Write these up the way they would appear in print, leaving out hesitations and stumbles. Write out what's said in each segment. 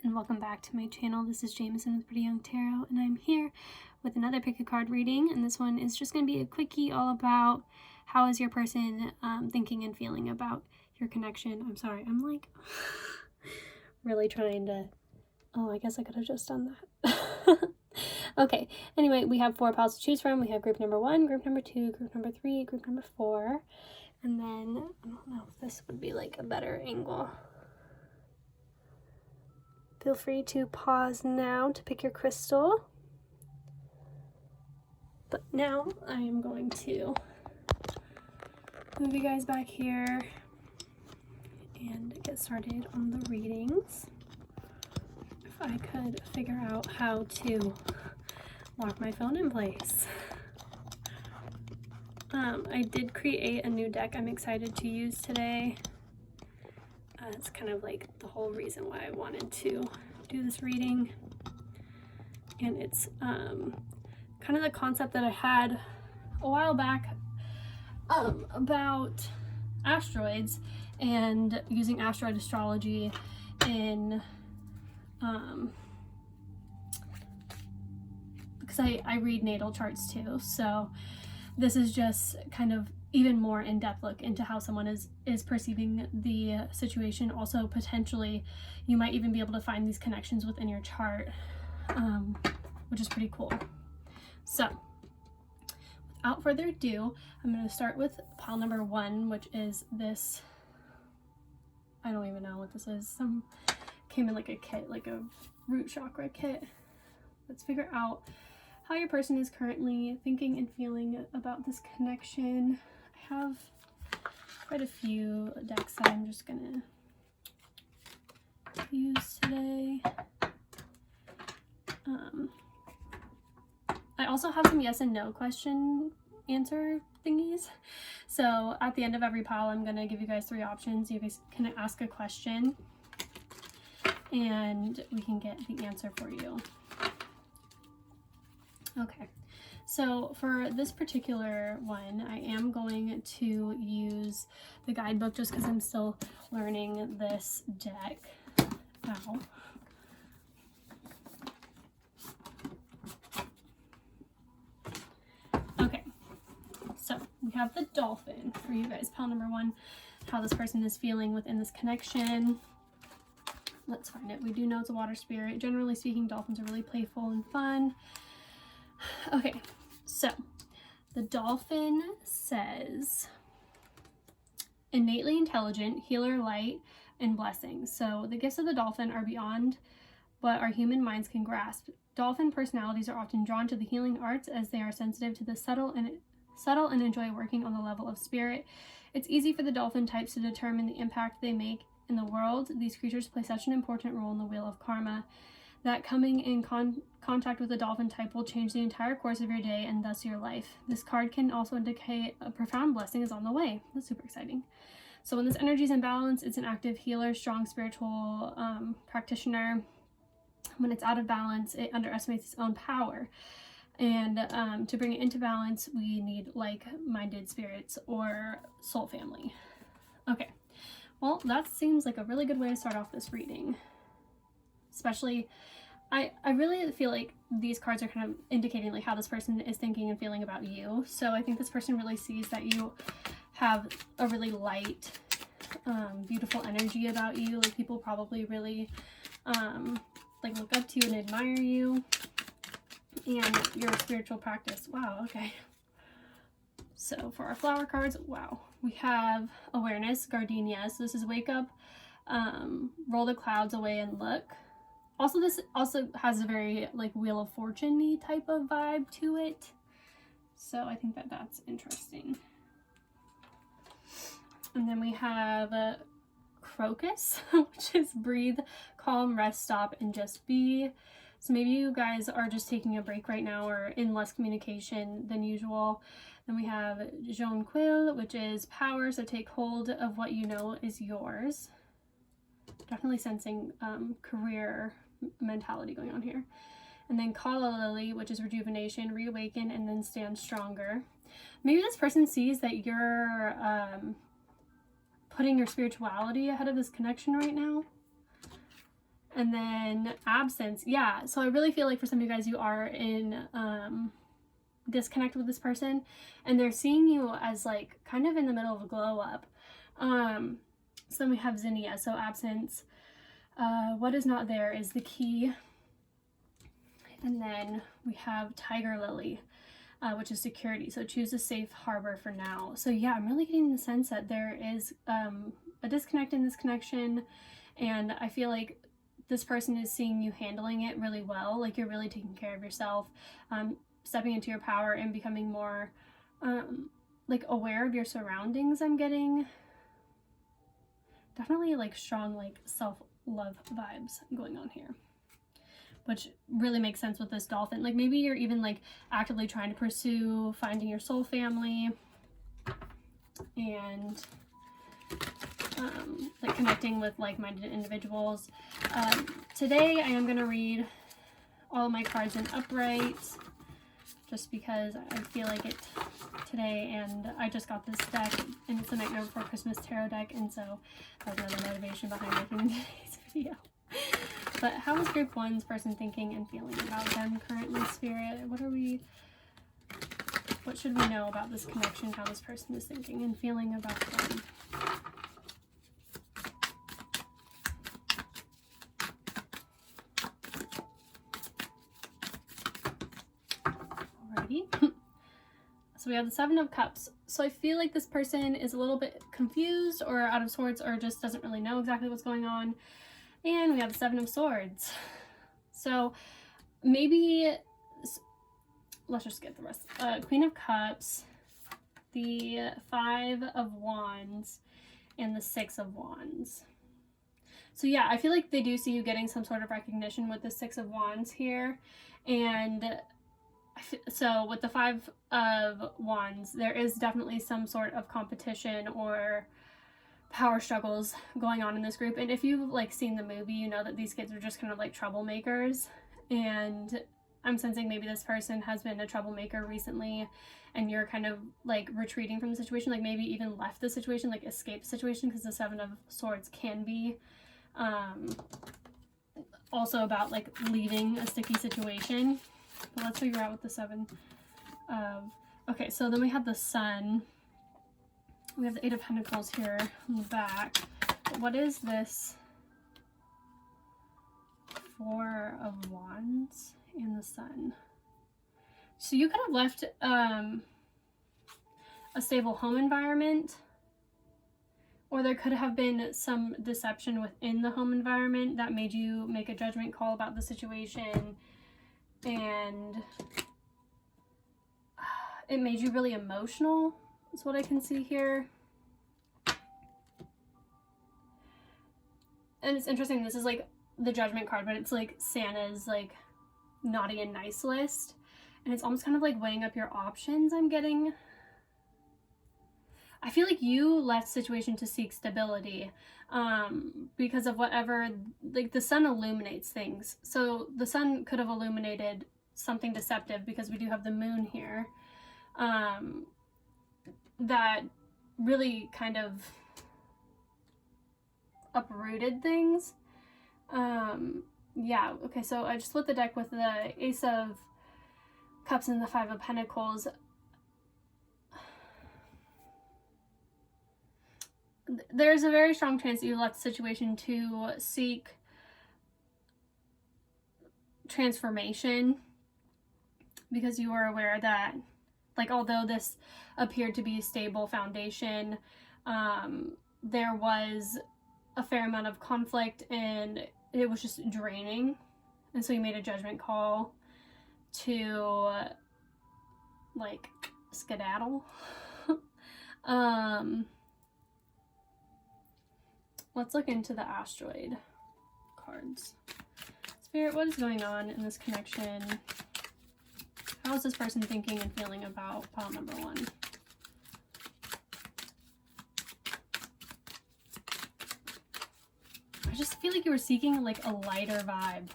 and welcome back to my channel. This is Jameson with Pretty Young Tarot, and I'm here with another pick a card reading, and this one is just going to be a quickie all about how is your person thinking and feeling about your connection. I'm sorry, I'm like really trying to, oh, I guess I could have just done that. Okay, anyway, we have 4 piles to choose from. We have group number 1, group number 2, group number 3, group number 4, and then, I don't know if this would be like a better angle. Feel free to pause now to pick your crystal. But now I am going to move you guys back here and get started on the readings. If I could figure out how to lock my phone in place. I did create a new deck I'm excited to use today. It's kind of like the whole reason why I wanted to do this reading, and it's kind of the concept that I had a while back about asteroids and using asteroid astrology in because I read natal charts too, so this is just kind of even more in-depth look into how someone is perceiving the situation. Also, potentially, you might even be able to find these connections within your chart, which is pretty cool. So, without further ado, I'm going to start with pile number 1, which is this. I don't even know what this is. Came in like a kit, like a root chakra kit. Let's figure out how your person is currently thinking and feeling about this connection. I have quite a few decks that I'm just gonna use today. I also have some yes and no question answer thingies. So at the end of every pile, I'm gonna give you guys 3 options. You guys can ask a question and we can get the answer for you. Okay, so for this particular one, I am going to use the guidebook just because I'm still learning this deck. Ow. Okay, so we have the dolphin for you guys. Pile number 1, how this person is feeling within this connection. Let's find it. We do know it's a water spirit. Generally speaking, dolphins are really playful and fun. Okay, so the dolphin says innately intelligent, healer, light, and blessings. So the gifts of the dolphin are beyond what our human minds can grasp. Dolphin personalities are often drawn to the healing arts as they are sensitive to the subtle and enjoy working on the level of spirit. It's easy for the dolphin types to determine the impact they make in the world. These creatures play such an important role in the wheel of karma that coming in contact with a dolphin type will change the entire course of your day and thus your life. This card can also indicate a profound blessing is on the way. That's super exciting. So when this energy is in balance, it's an active healer, strong spiritual practitioner. When it's out of balance, it underestimates its own power. And to bring it into balance, we need like-minded spirits or soul family. Okay, well, that seems like a really good way to start off this reading. Especially, I really feel like these cards are kind of indicating like how this person is thinking and feeling about you. So I think this person really sees that you have a really light, beautiful energy about you. Like people probably really like look up to you and admire you and your spiritual practice. Wow, okay. So for our flower cards, wow, we have awareness, gardenia. So this is wake up, roll the clouds away and look. Also, this also has a very like Wheel of Fortune-y type of vibe to it. So I think that that's interesting. And then we have crocus, which is breathe, calm, rest, stop, and just be. So maybe you guys are just taking a break right now or in less communication than usual. Then we have jonquil, which is power, so take hold of what you know is yours. Definitely sensing career mentality going on here. And then Kala Lily, which is rejuvenation, reawaken, and then stand stronger. Maybe this person sees that you're putting your spirituality ahead of this connection right now. And then absence. Yeah, so I really feel like for some of you guys, you are in disconnect with this person, and they're seeing you as like kind of in the middle of a glow up. So then we have zinnia, so absence. What is not there is the key. And then we have tiger lily, which is security. So choose a safe harbor for now. So yeah, I'm really getting the sense that there is a disconnect in this connection, and I feel like this person is seeing you handling it really well. Like you're really taking care of yourself, stepping into your power and becoming more like aware of your surroundings. I'm getting definitely like strong like self-love vibes going on here, which really makes sense with this dolphin. Like maybe you're even like actively trying to pursue finding your soul family and like connecting with like-minded individuals. Today I am going to read all my cards in upright just because I feel like it today, and I just got this deck and it's a Nightmare Before Christmas tarot deck, and so that was another motivation behind making today's video. But how is group one's person thinking and feeling about them currently, Spirit? What should we know about this connection, how this person is thinking and feeling about them? Alrighty. So we have the Seven of Cups. So I feel like this person is a little bit confused or out of sorts, or just doesn't really know exactly what's going on. And we have the Seven of Swords. So maybe, let's just get the rest. Queen of Cups, the Five of Wands, and the Six of Wands. So yeah, I feel like they do see you getting some sort of recognition with the Six of Wands here. And so with the Five of Wands, there is definitely some sort of competition or power struggles going on in this group. And if you've like seen the movie, you know that these kids are just kind of like troublemakers, and I'm sensing maybe this person has been a troublemaker recently and you're kind of like retreating from the situation, like maybe even left the situation, like escaped the situation, because the Seven of Swords can be also about like leaving a sticky situation. But let's figure out what the Seven of... Okay, so then we have the Sun. We have the Eight of Pentacles here on the back. But what is this Four of Wands and the Sun? So you could have left a stable home environment, or there could have been some deception within the home environment that made you make a judgment call about the situation, and it made you really emotional. That's what I can see here. And it's interesting, this is like the Judgment card, but it's like Santa's like naughty and nice list, and it's almost kind of like weighing up your options. I'm getting, I feel like you left the situation to seek stability because of whatever, like the Sun illuminates things. So the Sun could have illuminated something deceptive, because we do have the Moon here, that really kind of uprooted things. Yeah, okay, so I just split the deck with the Ace of Cups and the Five of Pentacles. There's a very strong chance that you left the situation to seek transformation, because you were aware that, like, although this appeared to be a stable foundation, there was a fair amount of conflict and it was just draining. And so you made a judgment call to, like, skedaddle. Let's look into the asteroid cards. Spirit, what is going on in this connection? How is this person thinking and feeling about pile number one? I just feel like you were seeking like a lighter vibe.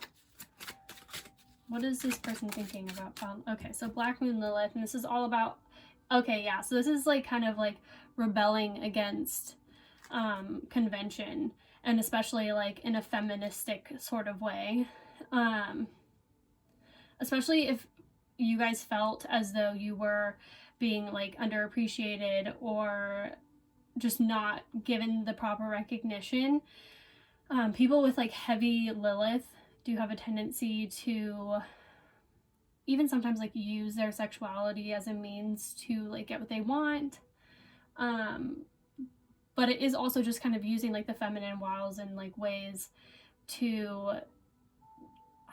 What is this person thinking about pile? Okay, so Black Moon Lilith, and this is all about, okay, yeah, so this is like kind of like rebelling against convention and especially like in a feministic sort of way. Especially if you guys felt as though you were being like underappreciated or just not given the proper recognition. People with like heavy Lilith do have a tendency to even sometimes like use their sexuality as a means to like get what they want. But it is also just kind of using like the feminine wiles and like ways to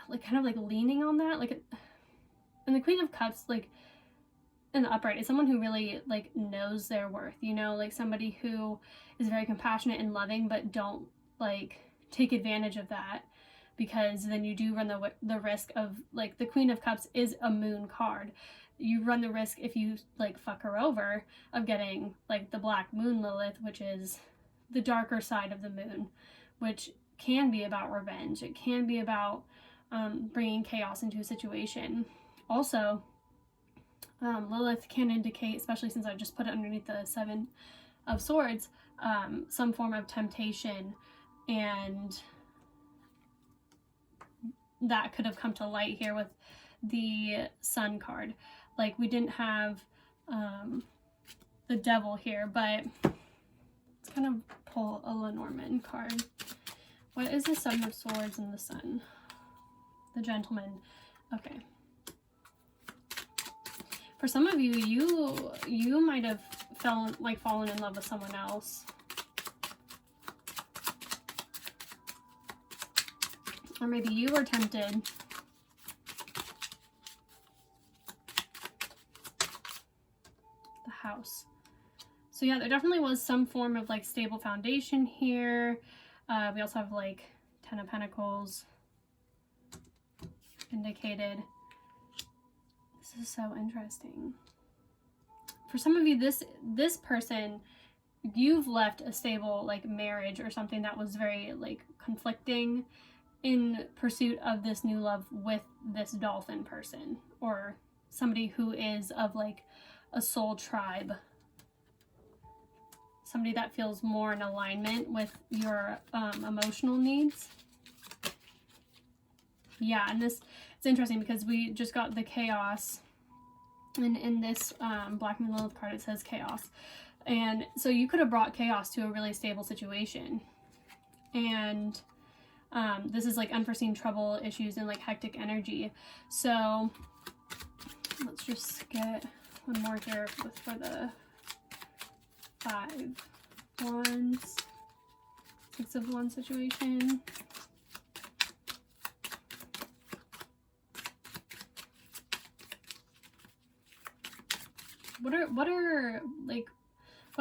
like kind of like leaning on that. Like, and the Queen of Cups, like in the upright, is someone who really like knows their worth, you know, like somebody who is very compassionate and loving, but don't like take advantage of that, because then you do run the risk of, like, the Queen of Cups is a moon card. You run the risk, if you like fuck her over, of getting like the Black Moon Lilith, which is the darker side of the moon, which can be about revenge. It can be about bringing chaos into a situation. Also, Lilith can indicate, especially since I just put it underneath the Seven of Swords, some form of temptation, and that could have come to light here with the Sun card. Like, we didn't have the Devil here, but let's kind of pull a Lenormand card. What is the Seven of Swords and the Sun? The Gentleman. Okay. For some of you, you might have fallen in love with someone else. Or maybe you were tempted. The House. So yeah, there definitely was some form of like stable foundation here. We also have like Ten of Pentacles indicated. This is so interesting. For some of you, this person, you've left a stable like marriage or something that was very like conflicting in pursuit of this new love with this dolphin person, or somebody who is of like a soul tribe, somebody that feels more in alignment with your emotional needs. Yeah, and this, it's interesting because we just got the chaos, and in this Black Moon Lilith card it says chaos, and so you could have brought chaos to a really stable situation, and this is like unforeseen trouble, issues, and like hectic energy. So let's just get one more here for the 5 Wands, 6 of Wands situation. What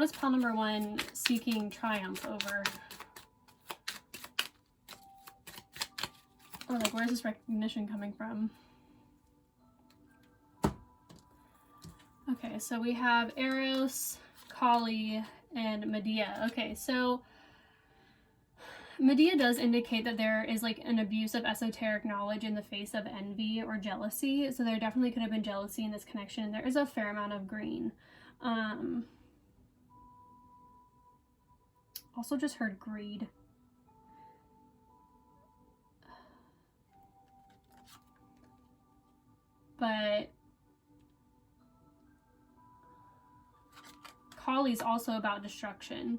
is pile number 1 seeking triumph over? Or like, where's this recognition coming from? Okay, so we have Eros, Kali, and Medea. Okay, so Medea does indicate that there is like an abuse of esoteric knowledge in the face of envy or jealousy. So there definitely could have been jealousy in this connection. There is a fair amount of green. Also just heard greed. But Kali's also about destruction,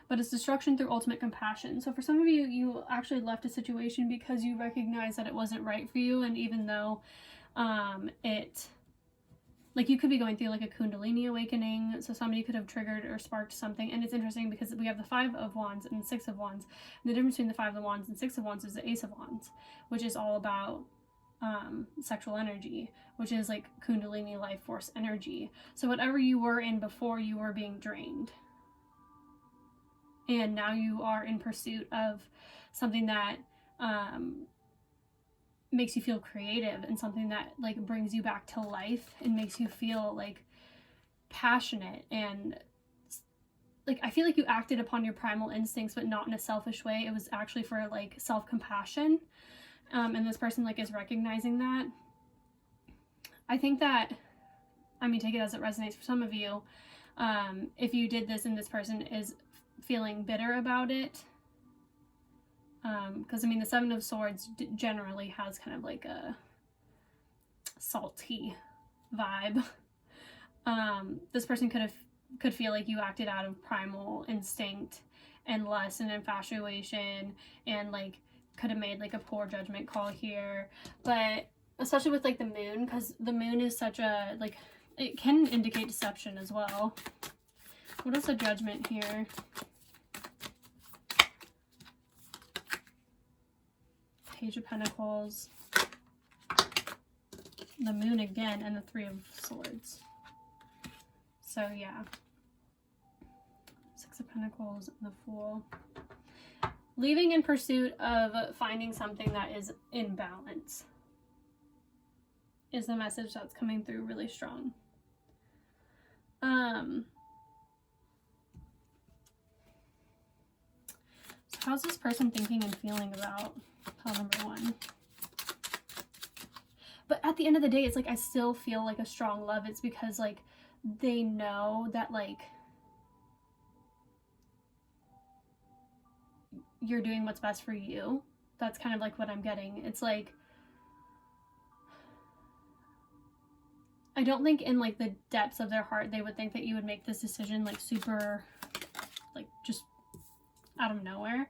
but it's destruction through ultimate compassion. So for some of you, you actually left a situation because you recognize that it wasn't right for you, and even though like, you could be going through like a Kundalini awakening, so somebody could have triggered or sparked something. And it's interesting because we have the 5 of Wands and the 6 of Wands, and the difference between the 5 of Wands and 6 of Wands is the Ace of Wands, which is all about sexual energy, which is like Kundalini life force energy. So whatever you were in before, you were being drained, and now you are in pursuit of something that makes you feel creative, and something that like brings you back to life and makes you feel like passionate, and like, I feel like you acted upon your primal instincts, but not in a selfish way. It was actually for like self-compassion. And this person like is recognizing that. I think that, I mean, take it as it resonates for some of you. If you did this and this person is feeling bitter about it, Because I mean, the Seven of Swords generally has kind of like a salty vibe. This person could feel like you acted out of primal instinct and lust and infatuation, and like could have made like a poor judgment call here. But especially with like the moon, because the moon is such a, like, it can indicate deception as well. What is the Judgment here? Page of Pentacles, the moon again, and the Three of Swords. So yeah, Six of Pentacles and the Fool. Leaving in pursuit of finding something that is in balance is the message that's coming through really strong. So how's this person thinking and feeling about pile number 1? But at the end of the day, it's like I still feel like a strong love. It's because like they know that like you're doing what's best for you. That's kind of like what I'm getting. It's like, I don't think in like the depths of their heart they would think that you would make this decision like super, like just out of nowhere.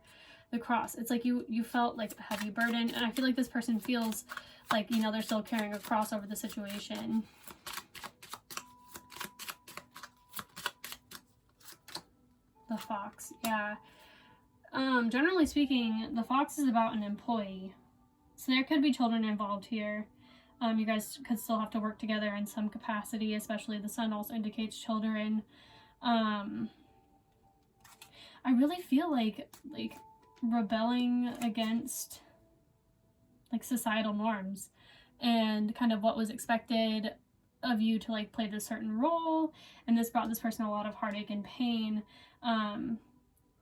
The Cross, it's like you felt like a heavy burden, and I feel like this person feels like, you know, they're still carrying a cross over the situation. The Fox, yeah. Generally speaking, the Fox is about an employee. So there could be children involved here. You guys could still have to work together in some capacity, especially the Sun also indicates children. I really feel like rebelling against like societal norms and kind of what was expected of you to like play this certain role, and this brought this person a lot of heartache and pain, and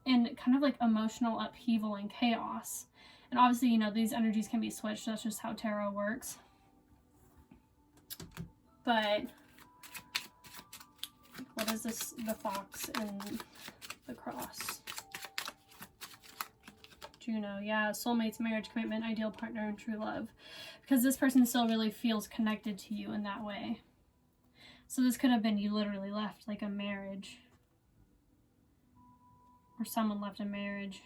kind of like emotional upheaval and chaos. And obviously, you know, these energies can be switched. That's just how tarot works. But what is this? The Fox and the Cross. Juno, yeah, soulmates, marriage, commitment, ideal partner, and true love. Because this person still really feels connected to you in that way. So this could have been you literally left like a marriage. Or someone left a marriage.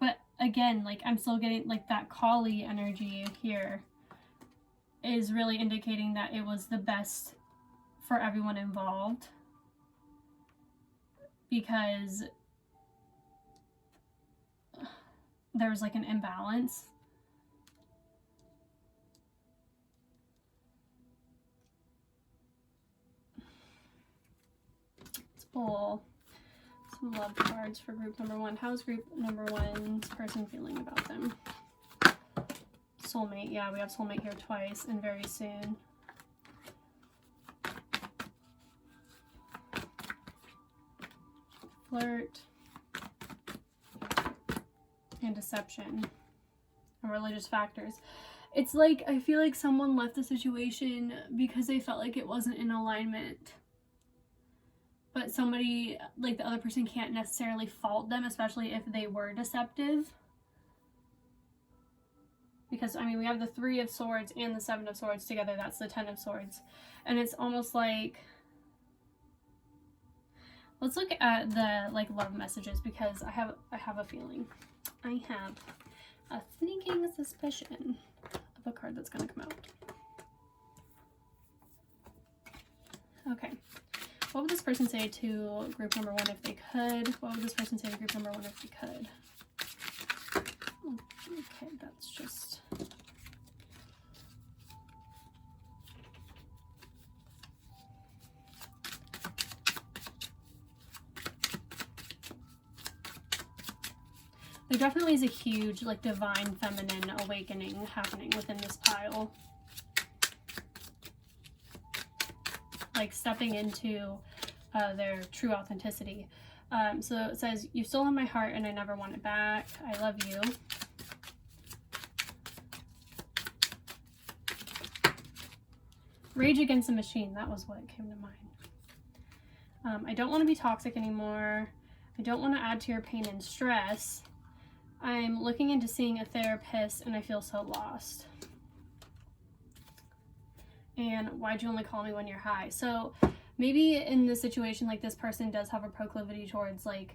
But again, like I'm still getting like that Kali energy here is really indicating that it was the best for everyone involved. Because there was like an imbalance. Let's pull some love cards for group number 1. How's group number 1's person feeling about them? Soulmate, yeah, we have soulmate here twice and very soon. Flirt. And deception and religious factors. It's like I feel like someone left the situation because they felt like it wasn't in alignment, but somebody, like the other person, can't necessarily fault them, especially if they were deceptive, because I mean we have the Three of Swords and the Seven of Swords together. That's the Ten of Swords, and it's almost like, let's look at the like love messages, because I have a feeling. I have a sneaking suspicion of a card that's going to come out. Okay. What would this person say to group number 1 if they could? What would this person say to group number 1 if they could? Okay, that's just... There definitely is a huge, like, divine feminine awakening happening within this pile. Like, stepping into their true authenticity. So it says, "You've stolen my heart and I never want it back. I love you." Rage Against the Machine, that was what came to mind. I don't want to be toxic anymore. I don't want to add to your pain and stress. I'm looking into seeing a therapist and I feel so lost. And why'd you only call me when you're high? So maybe in this situation, like, this person does have a proclivity towards like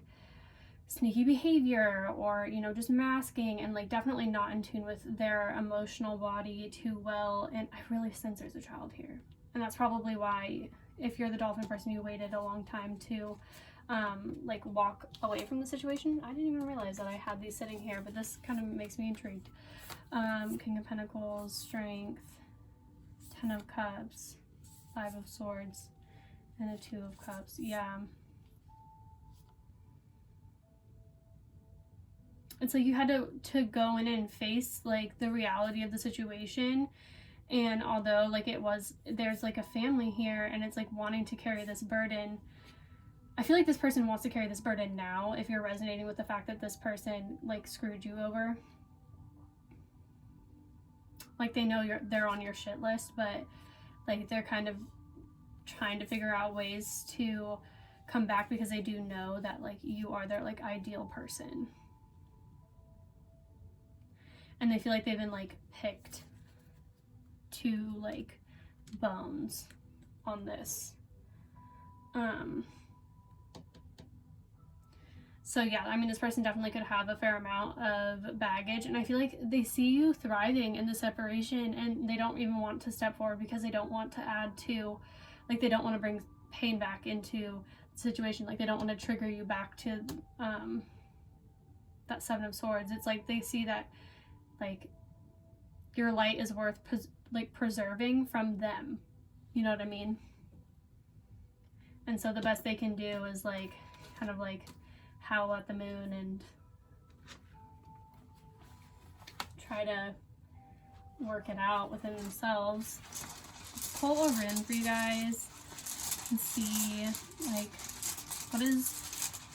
sneaky behavior, or, you know, just masking, and like definitely not in tune with their emotional body too well. And I really sense there's a child here. And that's probably why, if you're the dolphin person, you waited a long time to like walk away from the situation. I didn't even realize that I had these sitting here, but this kind of makes me intrigued. King of Pentacles, Strength, Ten of Cups, Five of Swords, and a Two of Cups. Yeah. It's like you had to go in and face like the reality of the situation. And although like there's like a family here, and it's like wanting to carry this burden, I feel like this person wants to carry this burden now, if you're resonating with the fact that this person like screwed you over. Like, they know they're on your shit list, but like they're kind of trying to figure out ways to come back, because they do know that like you are their like ideal person. And they feel like they've been like picked to like bones on this. So yeah, I mean, this person definitely could have a fair amount of baggage, and I feel like they see you thriving in the separation, and they don't even want to step forward because they don't want to add to, like, they don't want to bring pain back into the situation. Like, they don't want to trigger you back to that Seven of Swords. It's like they see that like your light is worth preserving from them, you know what I mean? And so the best they can do is like kind of like howl at the moon and try to work it out within themselves. Let's pull a rune for you guys and see like what is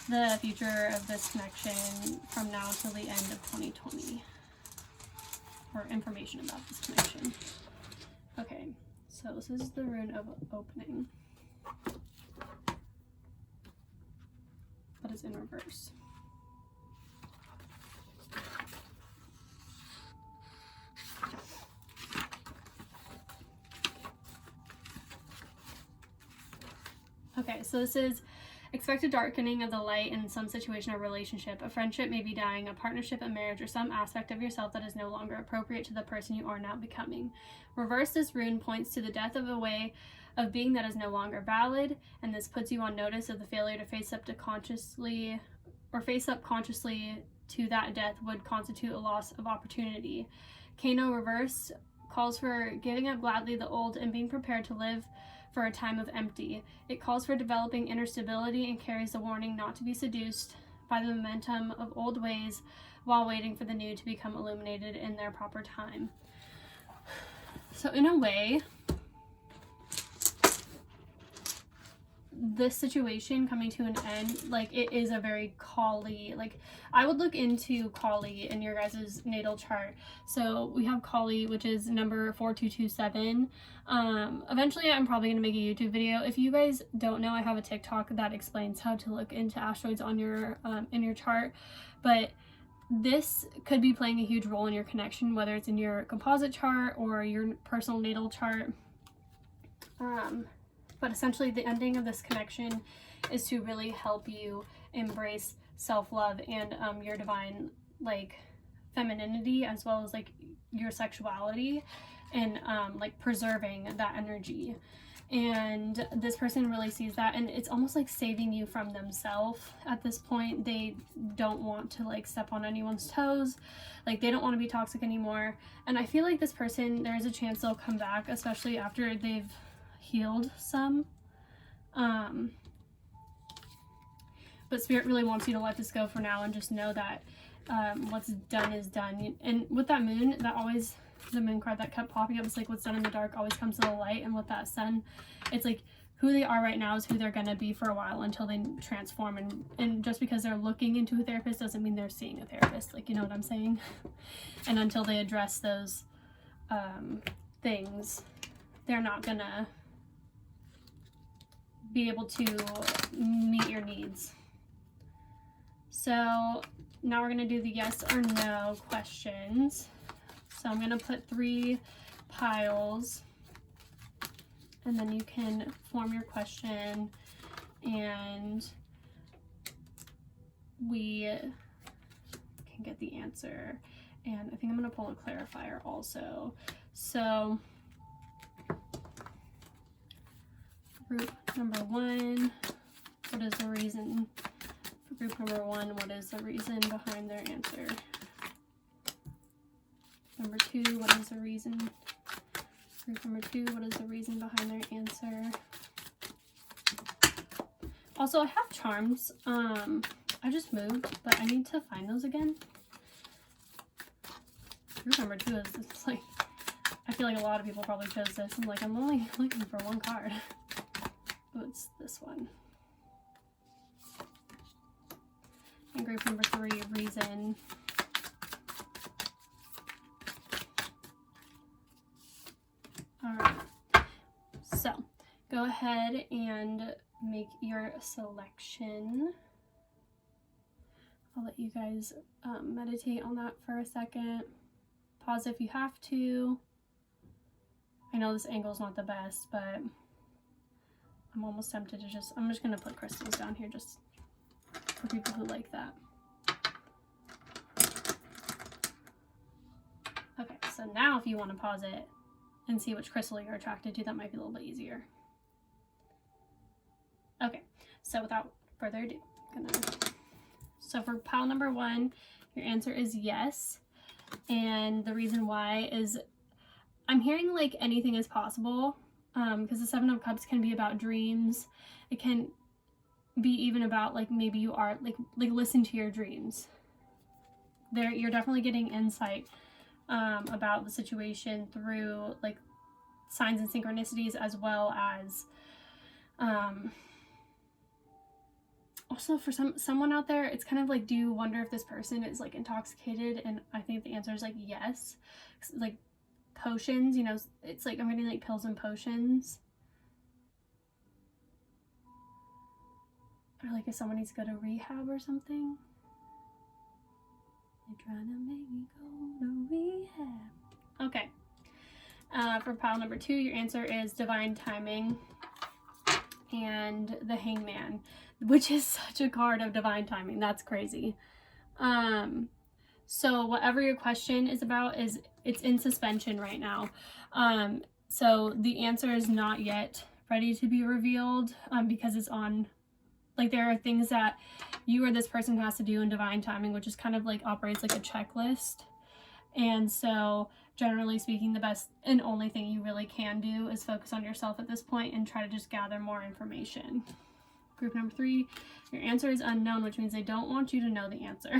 the future of this connection from now till the end of 2020. Or information about this connection. Okay, so this is the rune of opening, but it's in reverse. Okay, so this is expected darkening of the light in some situation or relationship. A friendship may be dying, a partnership, a marriage, or some aspect of yourself that is no longer appropriate to the person you are now becoming. Reverse, this rune points to the death of a way of being that is no longer valid, and this puts you on notice of the failure to face up consciously to that death would constitute a loss of opportunity. Kano reverse calls for giving up gladly the old and being prepared to live for a time of empty. It calls for developing inner stability and carries a warning not to be seduced by the momentum of old ways while waiting for the new to become illuminated in their proper time. So in a way, this situation coming to an end, like, it is a very Kali, like, I would look into Kali in your guys' natal chart. So we have Kali, which is number 4227. Eventually I'm probably going to make a YouTube video. If you guys don't know, I have a TikTok that explains how to look into asteroids on your in your chart, but this could be playing a huge role in your connection, whether it's in your composite chart or your personal natal chart. But essentially the ending of this connection is to really help you embrace self-love and your divine, like, femininity, as well as like your sexuality, and like preserving that energy. And this person really sees that, and it's almost like saving you from themselves at this point. They don't want to like step on anyone's toes, like they don't want to be toxic anymore. And I feel like this person, there's a chance they'll come back, especially after they've healed some. But Spirit really wants you to let this go for now and just know that what's done is done. And with that moon, that always, the moon card that kept popping up, it's like what's done in the dark always comes to the light. And with that sun, it's like who they are right now is who they're gonna be for a while until they transform. And just because they're looking into a therapist doesn't mean they're seeing a therapist, like, you know what I'm saying? And until they address those things, they're not gonna be able to meet your needs. So now we're going to do the yes or no questions. So I'm going to put 3 piles, and then you can form your question, and we can get the answer. And I think I'm going to pull a clarifier also. So group number 1, what is the reason? For group number 1, what is the reason behind their answer? Number 2, what is the reason? Group number 2, what is the reason behind their answer? Also, I have charms. I just moved, but I need to find those again. Group number 2 is like, I feel like a lot of people probably chose this. I'm like, I'm only looking for 1 card. Oh, it's this one. And group number 3, reason. Alright, so go ahead and make your selection. I'll let you guys meditate on that for a second. Pause if you have to. I know this angle is not the best, but I'm almost tempted to I'm just going to put crystals down here just for people who like that. Okay, so now if you want to pause it and see which crystal you're attracted to, that might be a little bit easier. Okay, so without further ado, so for pile number 1, your answer is yes. And the reason why is I'm hearing like anything is possible, because the 7 of Cups can be about dreams. It can be even about like maybe you are like listen to your dreams. You're definitely getting insight about the situation through like signs and synchronicities, as well as also for someone out there, it's kind of like, do you wonder if this person is like intoxicated? And I think the answer is like yes. Like potions, you know, it's like I'm getting like pills and potions. Or like if someone needs to go to rehab or something. They're trying to make me go to rehab. Okay. For pile number 2, your answer is divine timing and the Hangman, which is such a card of divine timing. That's crazy. So whatever your question is about, it's in suspension right now. So the answer is not yet ready to be revealed, because it's on, like, there are things that you or this person has to do in divine timing, which is kind of like operates like a checklist. And so generally speaking, the best and only thing you really can do is focus on yourself at this point and try to just gather more information. Group number 3, your answer is unknown, which means they don't want you to know the answer.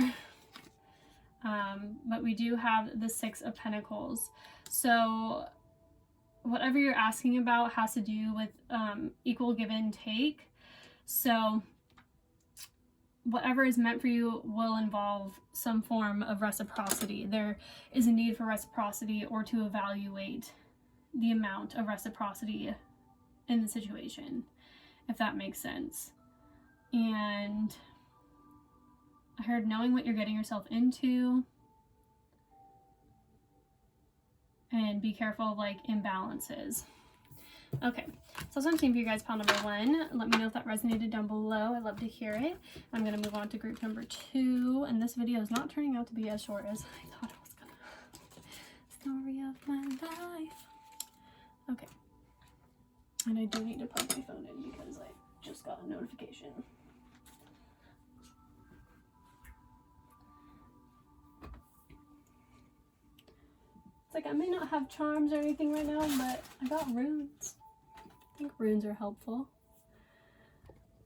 But we do have the 6 of Pentacles. So whatever you're asking about has to do with equal give and take. So whatever is meant for you will involve some form of reciprocity. There is a need for reciprocity, or to evaluate the amount of reciprocity in the situation, if that makes sense. And I heard knowing what you're getting yourself into, and be careful of like imbalances. Okay, so that's what I'm seeing for you guys, pile number 1. Let me know if that resonated down below. I'd love to hear it. I'm going to move on to group number 2, and this video is not turning out to be as short as I thought it was gonna. Story of my life. Okay, and I do need to plug my phone in because I just got a notification. It's like I may not have charms or anything right now, but I got runes. I think runes are helpful.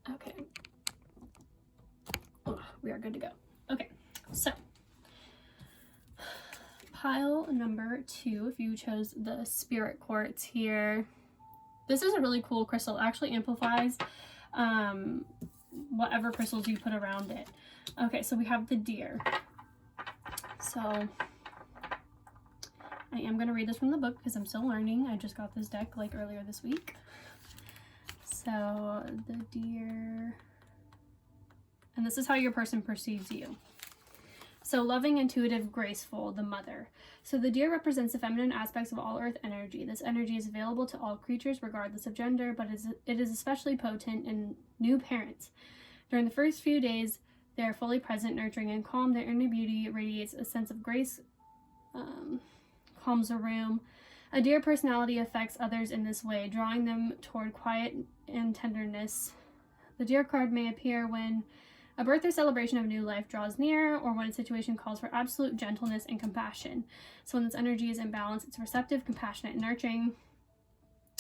Okay. Oh, we are good to go. Okay, so pile number 2, if you chose the Spirit Quartz here, this is a really cool crystal. It actually amplifies whatever crystals you put around it. Okay, so we have the deer. So I am going to read this from the book because I'm still learning. I just got this deck like earlier this week. So the deer And this is how your person perceives you. So loving, intuitive, graceful, the mother. So the deer represents the feminine aspects of all earth energy. This energy is available to all creatures regardless of gender, but it is especially potent in new parents. During the first few days, they are fully present, nurturing, and calm. Their inner beauty radiates a sense of grace, calms the room. A deer personality affects others in this way, drawing them toward quiet and tenderness. The deer card may appear when a birth or celebration of new life draws near, or when a situation calls for absolute gentleness and compassion. So when this energy is in balance, it's receptive, compassionate, and nurturing.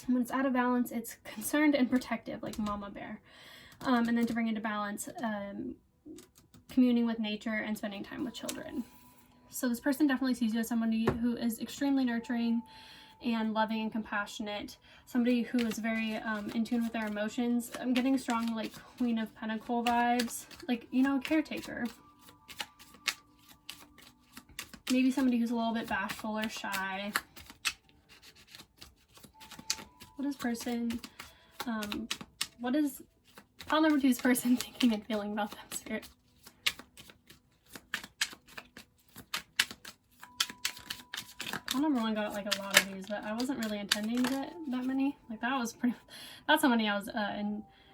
And when it's out of balance, it's concerned and protective, like mama bear. And then to bring into balance, communing with nature and spending time with children. So this person definitely sees you as somebody who is extremely nurturing and loving and compassionate, somebody who is very in tune with their emotions. I'm getting strong like Queen of Pentacle vibes, like, you know, caretaker. Maybe somebody who's a little bit bashful or shy. What is person, what is pile number 2's person thinking and feeling about them, Spirit? Pile number 1 got like a lot of these, but I wasn't really intending to get that many. Like that's how many I was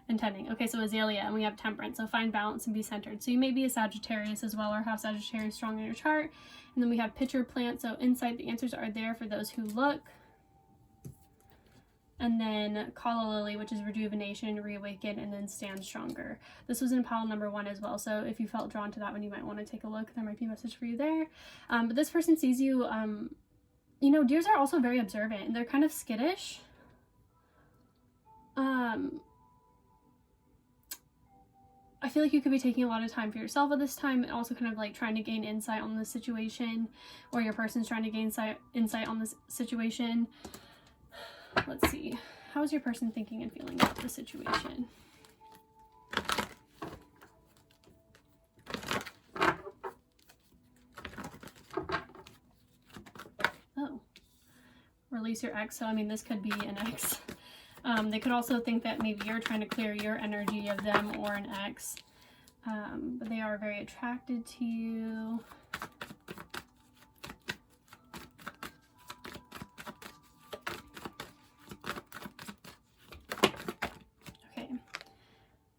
intending. Okay, so Azalea, and we have Temperance, so find balance and be centered. So you may be a Sagittarius as well, or have Sagittarius strong in your chart. And then we have Pitcher Plant, so insight, the answers are there for those who look. And then Calla Lily, which is rejuvenation, reawaken, and then stand stronger. This was in pile number 1 as well, so if you felt drawn to that one, you might want to take a look. There might be a message for you there. But this person sees you, you know, deers are also very observant, and they're kind of skittish. I feel like you could be taking a lot of time for yourself at this time, and also kind of like trying to gain insight on the situation, or your person's trying to gain insight on this situation. Let's see. How is your person thinking and feeling about the situation? Oh. Release your ex. So, I mean, this could be an ex. They could also think that maybe you're trying to clear your energy of them or an ex. But they are very attracted to you.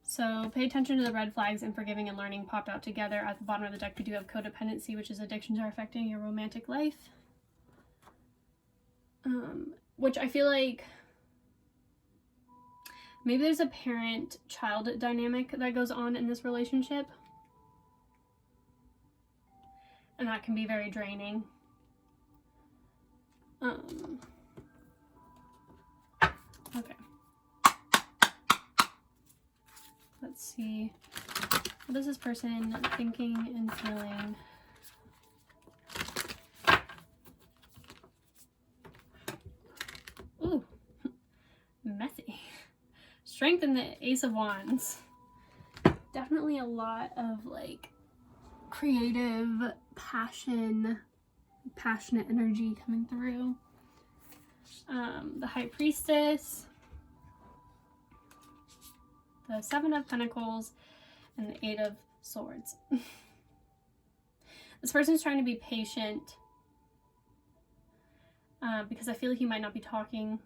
So pay attention to the red flags, and forgiving and learning popped out together. At the bottom of the deck, we do have codependency, which is addictions are affecting your romantic life. Which I feel like maybe there's a parent-child dynamic that goes on in this relationship. And that can be very draining. Okay. Let's see. What is this person thinking and feeling? Ooh. Messy. Strength and the Ace of Wands. Definitely a lot of like creative passionate energy coming through. The High Priestess, the Seven of Pentacles, and the Eight of Swords. This person's trying to be patient because I feel like you might not be talking,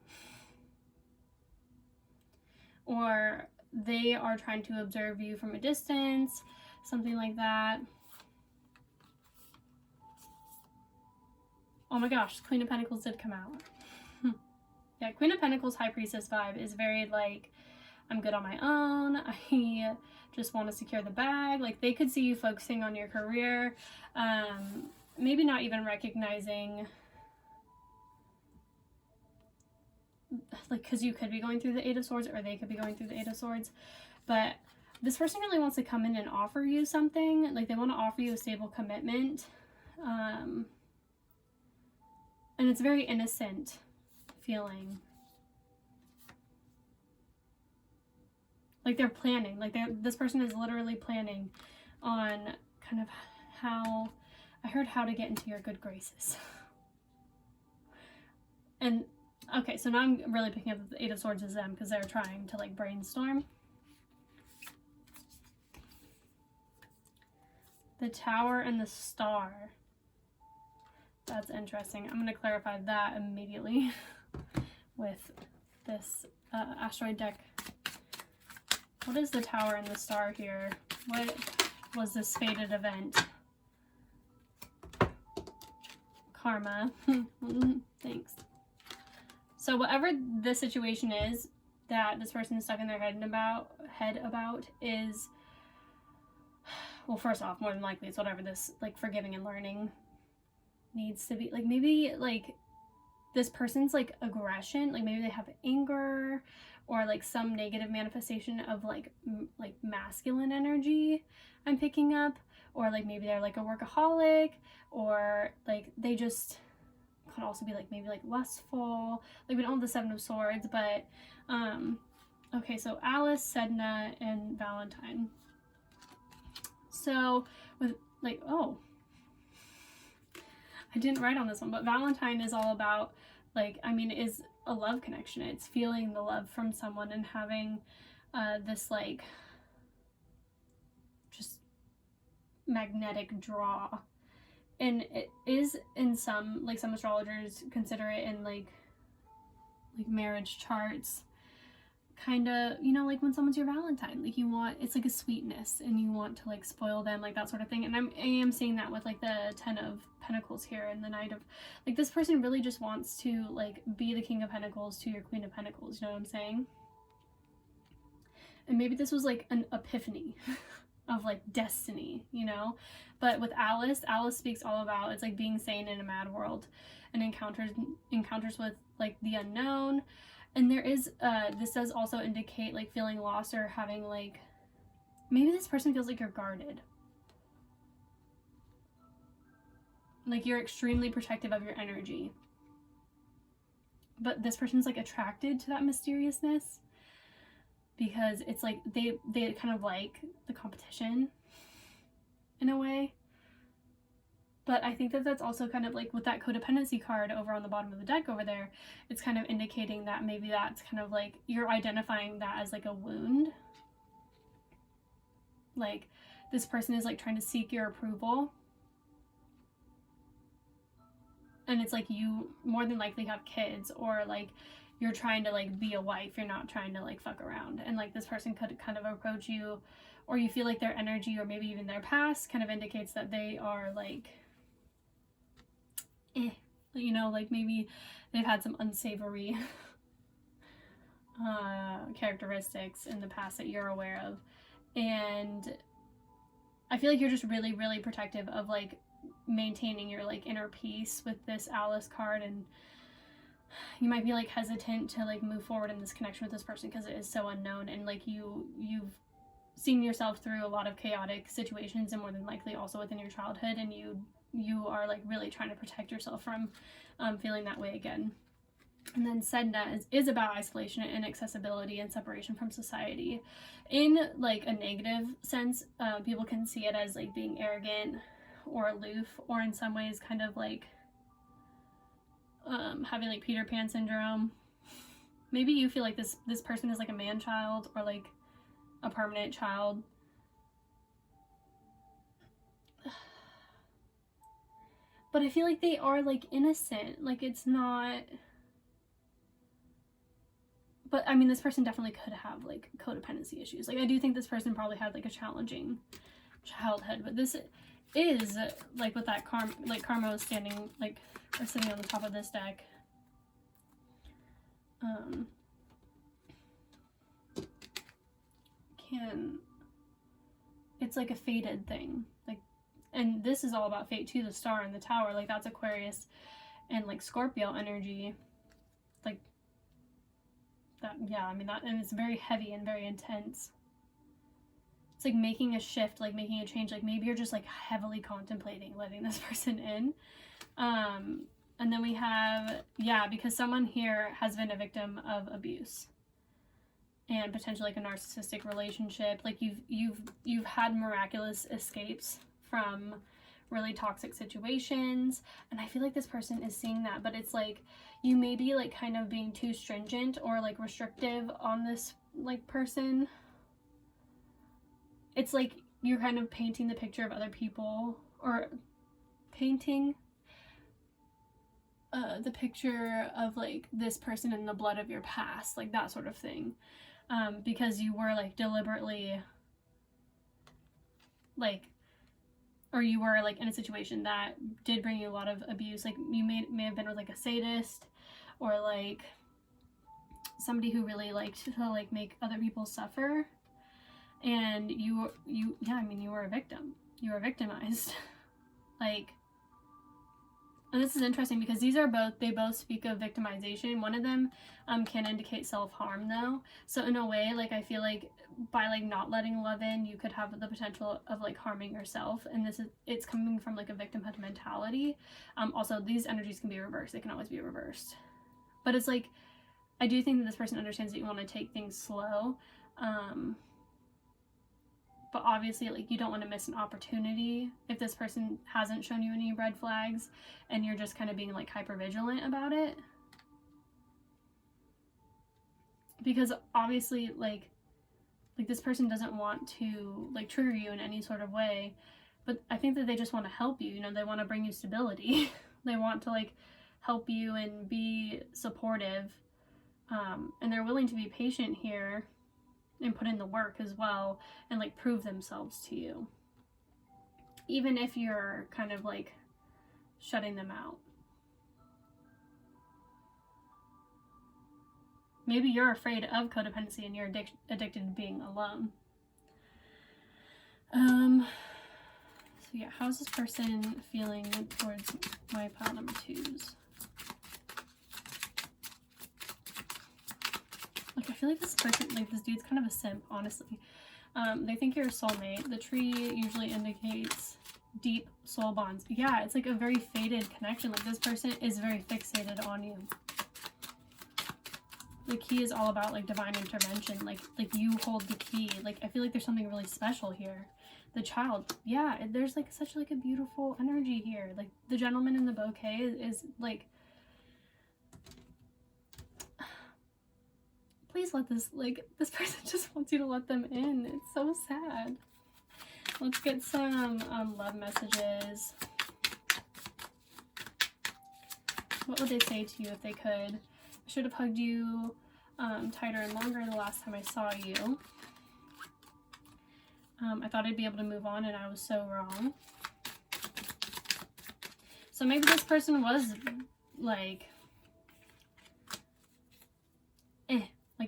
or they are trying to observe you from a distance, something like that. Oh my gosh, Queen of Pentacles did come out. Yeah, Queen of Pentacles High Priestess vibe is very like, I'm good on my own, I just want to secure the bag. Like, they could see you focusing on your career, maybe not even recognizing, like, because you could be going through the Eight of Swords, or they could be going through the Eight of Swords, but this person really wants to come in and offer you something. Like, they want to offer you a stable commitment, and it's very innocent feeling. Like, they're planning, like this person is literally planning on kind of how to get into your good graces. And okay, so now I'm really picking up the Eight of Swords as them, because they're trying to like brainstorm. The Tower and the Star. That's interesting. I'm going to clarify that immediately with this asteroid deck. What is the Tower and the Star here? What was this fated event? Karma. Thanks. So whatever this situation is that this person is stuck in their head about is, well, first off, more than likely it's whatever this like forgiving and learning needs to be. Like maybe like this person's like aggression, like maybe they have anger or like some negative manifestation of like masculine energy I'm picking up, or like maybe they're like a workaholic, or like they just could also be like maybe like lustful. Like we don't have the Seven of Swords, but okay, so Alice, Sedna, and Valentine. So with like, oh, I didn't write on this one, but Valentine is all about like, I mean, is a love connection. It's feeling the love from someone and having this like just magnetic draw. And it is in some astrologers consider it in like marriage charts, kind of, you know, like when someone's your Valentine, like you want, it's like a sweetness and you want to like spoil them, like that sort of thing. And I am seeing that with like the Ten of Pentacles here and the Knight of, like this person really just wants to like be the King of Pentacles to your Queen of Pentacles, you know what I'm saying? And maybe this was like an epiphany of like destiny, you know? But with Alice speaks all about, it's like being sane in a mad world and encounters with like the unknown. And there is, this does also indicate like feeling lost or having like, maybe this person feels like you're guarded. Like you're extremely protective of your energy. But this person's like attracted to that mysteriousness because it's like they kind of like the competition in a way. But I think that that's also kind of like with that codependency card over on the bottom of the deck over there, it's kind of indicating that maybe that's kind of like you're identifying that as like a wound. Like this person is like trying to seek your approval. And it's like you more than likely have kids, or like you're trying to like be a wife, you're not trying to like fuck around. And like this person could kind of approach you, or you feel like their energy or maybe even their past kind of indicates that they are like, you know, like maybe they've had some unsavory characteristics in the past that you're aware of. And I feel like you're just really, really protective of like maintaining your like inner peace with this Alice card, and you might be like hesitant to like move forward in this connection with this person because it is so unknown, and like you've seen yourself through a lot of chaotic situations, and more than likely also within your childhood, and you are like really trying to protect yourself from feeling that way again. And then Sedna is about isolation and accessibility and separation from society. In like a negative sense, people can see it as like being arrogant or aloof, or in some ways kind of like having like Peter Pan syndrome. Maybe you feel like this person is like a man child or like a permanent child. But I feel like they are like innocent, like it's not. But I mean, this person definitely could have like codependency issues. Like I do think this person probably had like a challenging childhood, but this is like with that karma was standing like or sitting on the top of this deck. It's like a fated thing, like, and this is all about fate too. The Star and the Tower, like that's Aquarius and like Scorpio energy, like that. Yeah, I mean that, and it's very heavy and very intense. It's like making a shift, like making a change, like maybe you're just like heavily contemplating letting this person in. And then we have, yeah, because someone here has been a victim of abuse and potentially like a narcissistic relationship. Like you've had miraculous escapes from really toxic situations, and I feel like this person is seeing that, but it's like you may be like kind of being too stringent or like restrictive on this like person. It's like you're kind of painting the picture of other people, or painting the picture of like this person in the blood of your past, like that sort of thing, because you were like deliberately like, or you were like in a situation that did bring you a lot of abuse. Like you may have been with like a sadist, or like somebody who really liked to like make other people suffer, and you were a victim. You were victimized. Like, and this is interesting because they both speak of victimization. One of them can indicate self-harm though. So in a way, like I feel like by like not letting love in, you could have the potential of like harming yourself. And it's coming from like a victimhood mentality. Also, these energies can be reversed. They can always be reversed. But it's like, I do think that this person understands that you want to take things slow. But obviously, like, you don't want to miss an opportunity if this person hasn't shown you any red flags and you're just kind of being like hyper vigilant about it. Because obviously, like this person doesn't want to like trigger you in any sort of way, but I think that they just want to help you. You know, they want to bring you stability. They want to like help you and be supportive, and they're willing to be patient here and put in the work as well and like prove themselves to you, even if you're kind of like shutting them out. Maybe you're afraid of codependency and you're addicted to being alone. So yeah, how's this person feeling towards my pile number 2s? Like, I feel like this person, like this dude's kind of a simp, honestly. They think you're a soulmate. The tree usually indicates deep soul bonds. Yeah, it's like a very faded connection. Like, this person is very fixated on you. The key is all about like divine intervention. Like you hold the key. Like, I feel like there's something really special here. The child, yeah, there's like such like a beautiful energy here. Like, the gentleman in the bouquet is like, please let this, like, this person just wants you to let them in. It's so sad. Let's get some love messages. What would they say to you if they could? I should have hugged you tighter and longer the last time I saw you. I thought I'd be able to move on, and I was so wrong. So maybe this person was like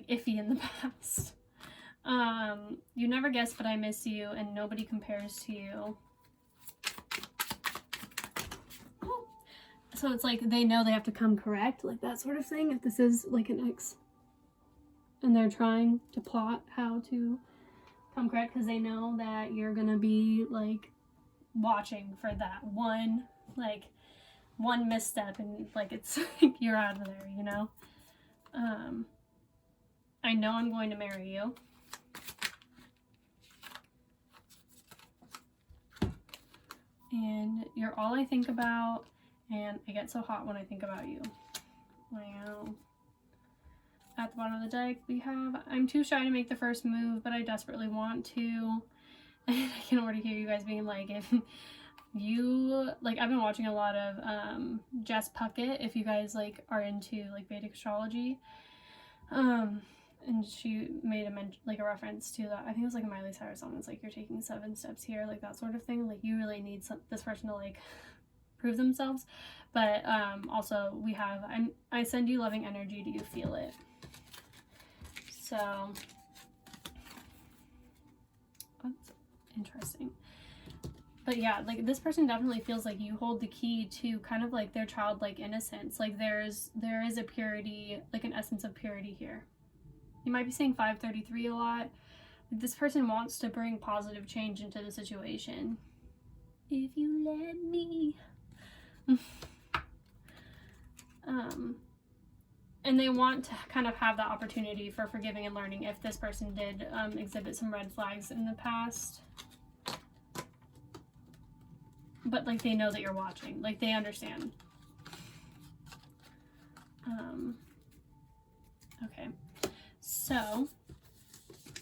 iffy in the past. You never guess, but I miss you, and nobody compares to you. So it's like they know they have to come correct, like that sort of thing, if this is like an ex. And they're trying to plot how to come correct because they know that you're gonna be like watching for that one misstep, and like it's like you're out of there, you know? I know I'm going to marry you. And you're all I think about, and I get so hot when I think about you. Wow. At the bottom of the deck, we have, I'm too shy to make the first move, but I desperately want to. And I can already hear you guys being like, if you, like, I've been watching a lot of Jess Puckett, if you guys, like, are into, like, Vedic astrology. And she made a reference to that. I think it was like a Miley Cyrus song. It's like, you're taking 7 steps here, like that sort of thing. Like, you really need this person to like prove themselves. But also we have, I send you loving energy. Do you feel it? So that's interesting. But yeah, like this person definitely feels like you hold the key to kind of like their childlike innocence. Like there is a purity, like an essence of purity here. You might be saying 533 a lot. This person wants to bring positive change into the situation. If you let me. And they want to kind of have that opportunity for forgiving and learning if this person did exhibit some red flags in the past. But like they know that you're watching. Like they understand. Okay. So,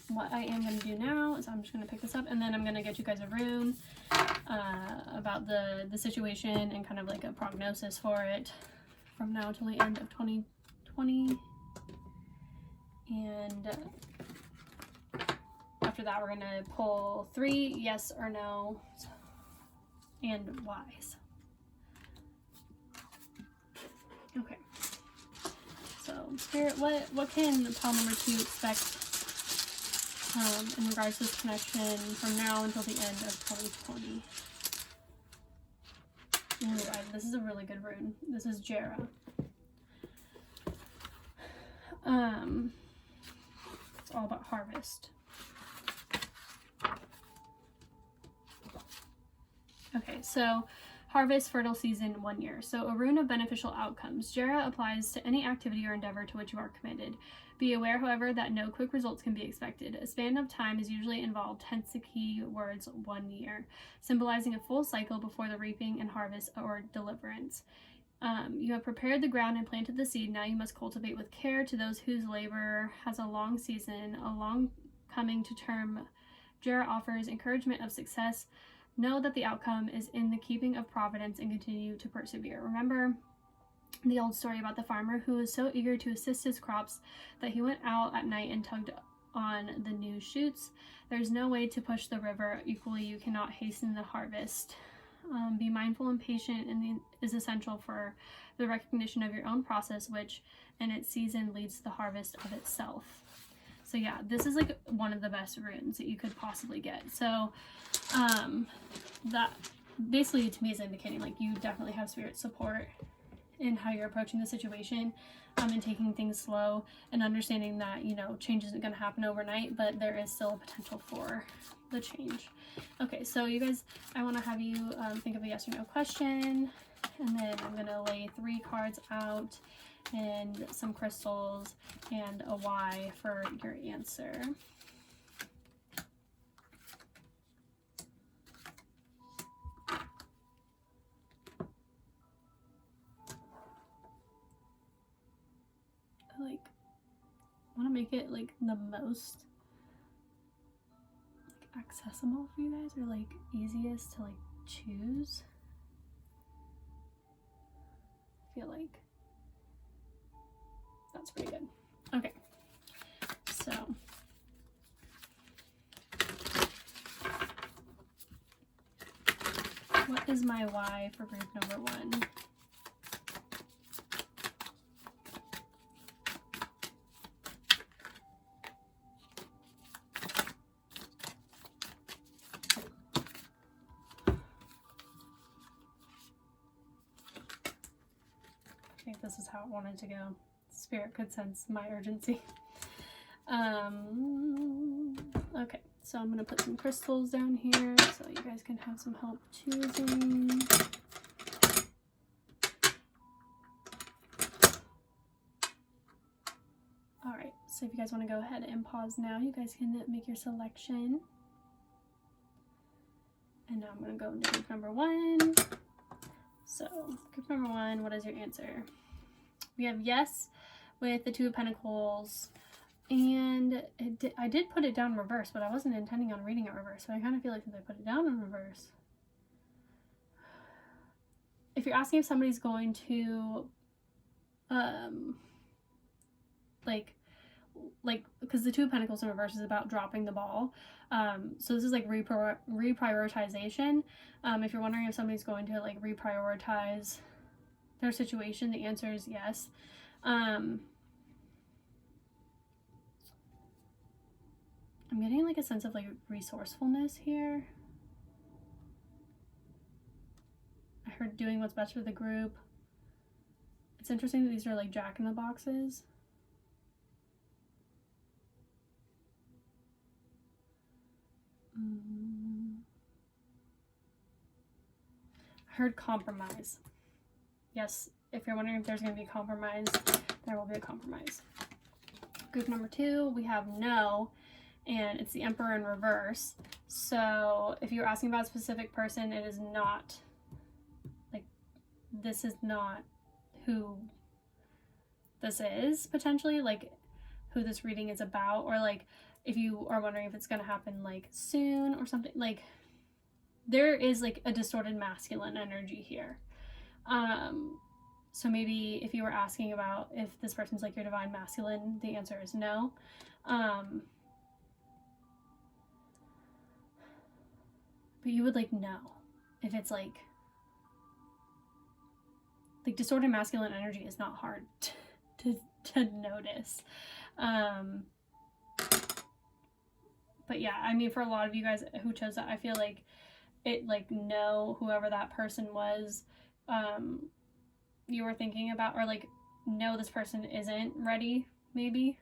what I am going to do now is I'm just going to pick this up, and then I'm going to get you guys a rune about the situation and kind of like a prognosis for it from now till the end of 2020. And after that, we're going to pull 3 yes or no and whys. Okay. So, Spirit, what can pile number 2 expect in regards to this connection from now until the end of 2020? Ooh, this is a really good rune. This is Jera. It's all about harvest. Okay, so harvest, fertile season, 1 year. So a rune of beneficial outcomes. Jera applies to any activity or endeavor to which you are committed. Be aware, however, that no quick results can be expected. A span of time is usually involved, hence the key words 1 year, symbolizing a full cycle before the reaping and harvest or deliverance. You have prepared the ground and planted the seed. Now you must cultivate with care. To those whose labor has a long season, a long coming to term, Jera offers encouragement of success. Know that the outcome is in the keeping of providence and continue to persevere. Remember the old story about the farmer who was so eager to assist his crops that he went out at night and tugged on the new shoots. There's no way to push the river. Equally, you cannot hasten the harvest. Be mindful and patient is essential for the recognition of your own process, which in its season leads to the harvest of itself. So yeah, this is like one of the best runes that you could possibly get. So that basically to me is indicating like you definitely have spirit support in how you're approaching the situation, and taking things slow and understanding that, you know, change isn't going to happen overnight, but there is still a potential for the change. Okay, so you guys, I want to have you think of a yes or no question, and then I'm going to lay 3 cards out and some crystals and a why for your answer. I want to make it like the most like accessible for you guys, or like easiest to like choose. I feel like that's pretty good. Okay, so what is my why for group number 1? I think this is how it wanted to go. Spirit could sense my urgency. Okay, so I'm going to put some crystals down here so you guys can have some help choosing. Alright, so if you guys want to go ahead and pause now, you guys can make your selection. And now I'm going to go into group number 1. So, group number 1, what is your answer? We have yes with the 2 of Pentacles, and I did put it down in reverse, but I wasn't intending on reading it reverse, so I kind of feel like since I put it down in reverse. If you're asking if somebody's going to, because the 2 of Pentacles in reverse is about dropping the ball, so this is like reprioritization. If you're wondering if somebody's going to like reprioritize their situation, the answer is yes. I'm getting like a sense of like resourcefulness here. I heard doing what's best for the group. It's interesting that these are like jack-in-the-boxes. I heard compromise. Yes, if you're wondering if there's going to be a compromise, there will be a compromise. Group number 2, we have no, and it's the Emperor in reverse. So if you're asking about a specific person, it is not, like, this is not who this is, potentially, like, who this reading is about, or, like, if you are wondering if it's going to happen like soon or something, like there is like a distorted masculine energy here. So maybe if you were asking about if this person's like your divine masculine, the answer is no. But you would like know if it's like distorted masculine energy is not hard to notice. But yeah, I mean, for a lot of you guys who chose that, I feel like it, like, no, whoever that person was, you were thinking about, or like, no, this person isn't ready, maybe.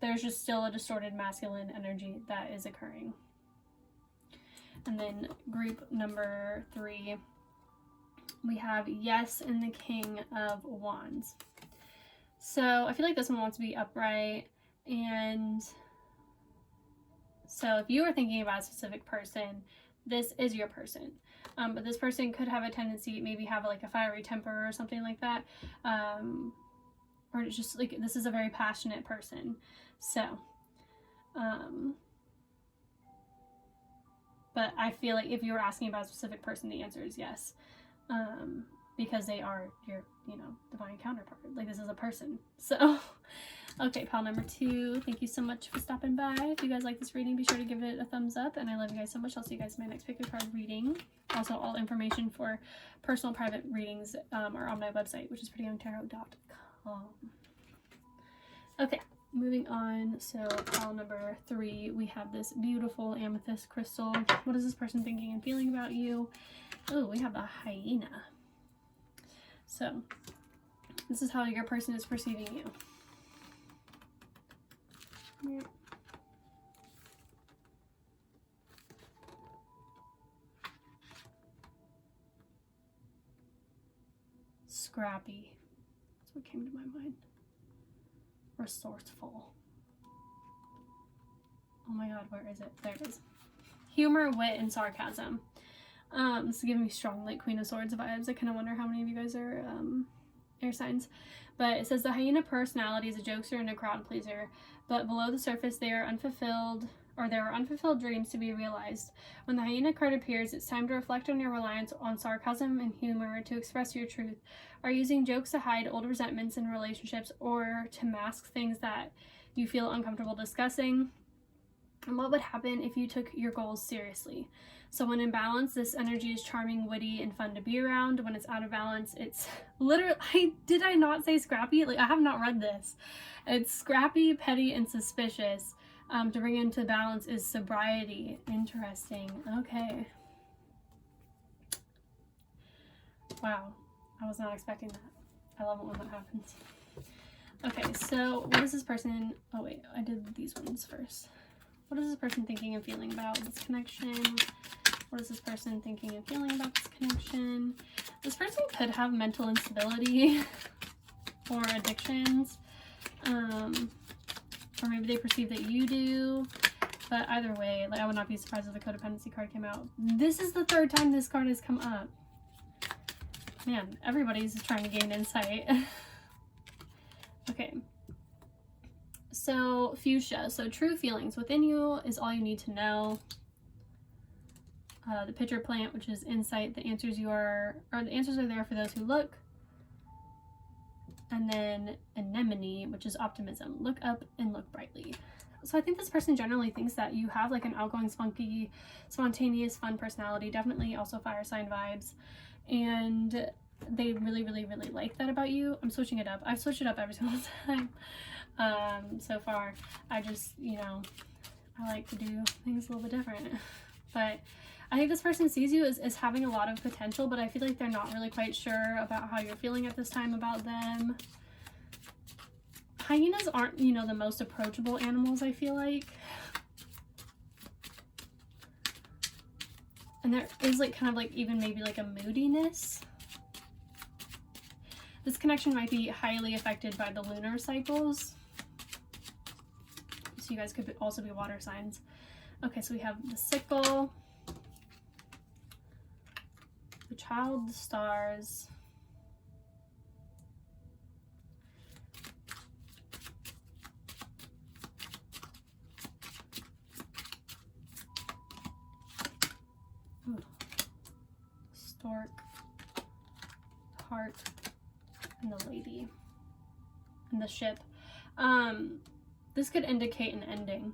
There's just still a distorted masculine energy that is occurring. And then group number 3, we have Yes and the King of Wands. So I feel like this one wants to be upright. And so if you are thinking about a specific person, this is your person. But this person could have a tendency, maybe have like a fiery temper or something like that. Or it's just like, this is a very passionate person. So, but I feel like if you were asking about a specific person, the answer is yes. Because they are your, you know, divine counterpart. Like, this is a person. So, okay, pile number 2, thank you so much for stopping by. If you guys like this reading, be sure to give it a thumbs up, and I love you guys so much. I'll see you guys in my next pick a card reading. Also, all information for personal private readings are on my website, which is prettyyoungtarot.com. Okay, moving on. So pile number 3, we have this beautiful amethyst crystal. What is this person thinking and feeling about you? Oh, we have a hyena. So this is how your person is perceiving you. Yeah. Scrappy. That's what came to my mind. Resourceful. Oh my god, where is it? There it is. Humor, wit, and sarcasm. This is giving me strong like Queen of Swords vibes. I kind of wonder how many of you guys are air signs. But it says the hyena personality is a jokester and a crowd pleaser, but below the surface there are unfulfilled dreams to be realized. When the hyena card appears, it's time to reflect on your reliance on sarcasm and humor to express your truth. Are you using jokes to hide old resentments in relationships or to mask things that you feel uncomfortable discussing? And what would happen if you took your goals seriously? So when in balance, this energy is charming, witty, and fun to be around. When it's out of balance, it's literally, did I not say scrappy? Like, I have not read this. It's scrappy, petty, and suspicious. To bring into balance is sobriety. Interesting. Okay. Wow. I was not expecting that. I love it when that happens. Okay, so what is this person... Oh, wait. I did these ones first. What is this person thinking and feeling about this connection? What is this person thinking and feeling about this connection? This person could have mental instability or addictions. Or maybe they perceive that you do. But either way, like, I would not be surprised if the codependency card came out. This is the 3rd time this card has come up. Man, everybody's trying to gain insight. Okay. So, fuchsia. So, true feelings within you is all you need to know. The pitcher plant, which is insight. The answers are there for those who look. And then anemone, which is optimism. Look up and look brightly. So I think this person generally thinks that you have like an outgoing, spunky, spontaneous, fun personality. Definitely also fire sign vibes. And they really, really, really like that about you. I'm switching it up. I've switched it up every single time so far. I just, you know, I like to do things a little bit different. But I think this person sees you as having a lot of potential, but I feel like they're not really quite sure about how you're feeling at this time about them. Hyenas aren't, you know, the most approachable animals, I feel like. And there is like kind of like even maybe like a moodiness. This connection might be highly affected by the lunar cycles. So you guys could also be water signs. Okay, so we have the sickle, the child, the stars, stork, heart, and the lady, and the ship. This could indicate an ending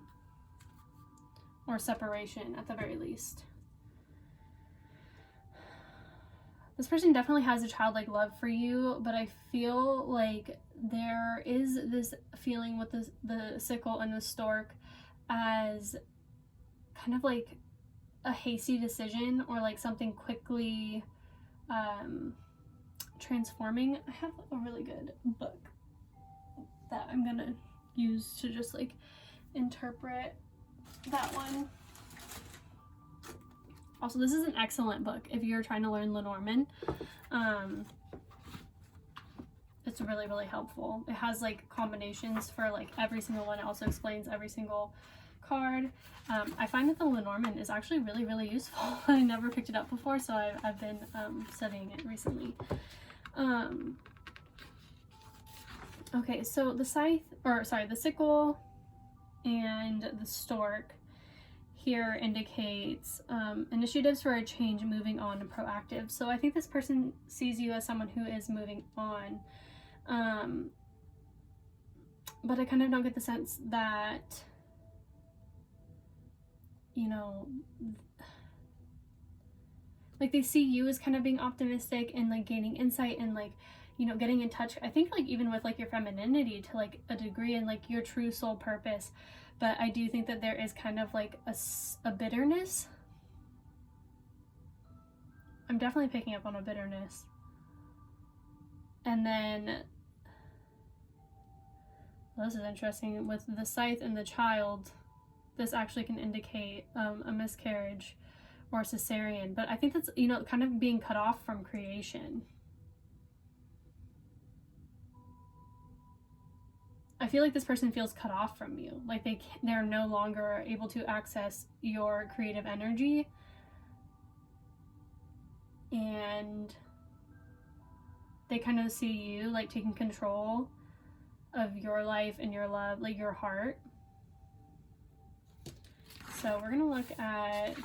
or separation at the very least. This person definitely has a childlike love for you, but I feel like there is this feeling with the sickle and the stork as kind of like a hasty decision, or like something quickly transforming. I have a really good book that I'm gonna use to just like interpret that one. Also, this is an excellent book if you're trying to learn Lenormand. It's really, really helpful. It has like combinations for like every single one. It also explains every single card. I find that the Lenormand is actually really, really useful. I never picked it up before, so I've been studying it recently. Okay, so the the sickle and the stork here indicates initiatives for a change, moving on, and proactive. So I think this person sees you as someone who is moving on. But I kind of don't get the sense that, you know, like they see you as kind of being optimistic and like gaining insight and like, you know, getting in touch. I think like even with like your femininity to like a degree and like your true soul purpose. But I do think that there is kind of like a bitterness. I'm definitely picking up on a bitterness. And then, well, this is interesting, with the scythe and the child, this actually can indicate a miscarriage or cesarean. But I think that's, you know, kind of being cut off from creation. I feel like this person feels cut off from you. Like they're no longer able to access your creative energy. And they kind of see you like taking control of your life and your love, like your heart. So we're gonna look at,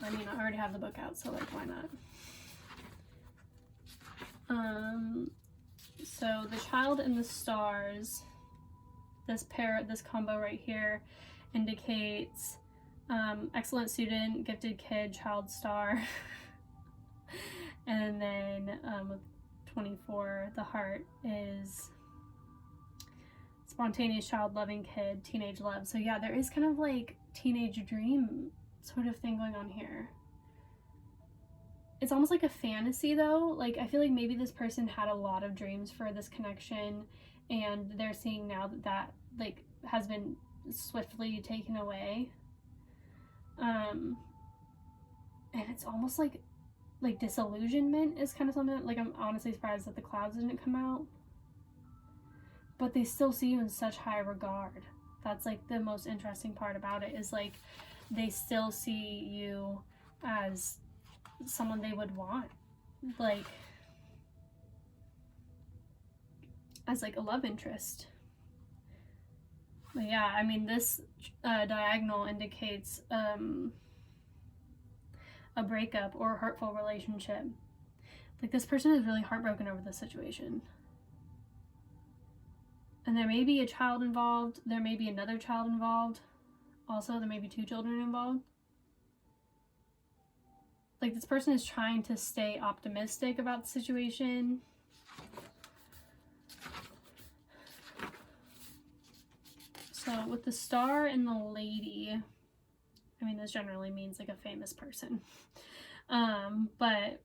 I mean, I already have the book out, so like, why not? So the child and the stars, this combo right here indicates excellent student, gifted kid, child star. And then with 24, the heart is spontaneous child, loving kid, teenage love. So yeah, there is kind of like teenage dream sort of thing going on here. It's almost like a fantasy though. Like I feel like maybe this person had a lot of dreams for this connection, and they're seeing now that like has been swiftly taken away. And it's almost like disillusionment is kind of something. Like I'm honestly surprised that the clouds didn't come out. But they still see you in such high regard. That's like the most interesting part about it, is like they still see you as someone they would want, like as like a love interest. But yeah, I mean, this diagonal indicates a breakup or a hurtful relationship. Like this person is really heartbroken over this situation. And there may be a child involved. There may be another child involved. Also, there may be 2 children involved. Like this person is trying to stay optimistic about the situation. So with the star and the lady, I mean, this generally means like a famous person. But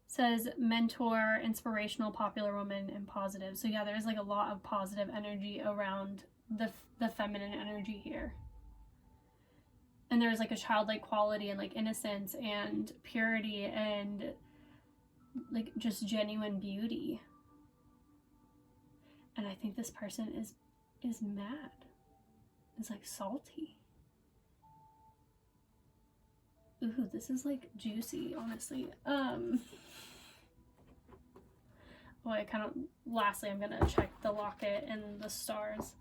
says mentor, inspirational, popular woman, and positive. So yeah, there's like a lot of positive energy around the feminine energy here. And there's like a childlike quality and like innocence and purity and like just genuine beauty. And I think this person is mad. Is like salty. Ooh, this is like juicy, honestly. Lastly, I'm gonna check the locket and the stars,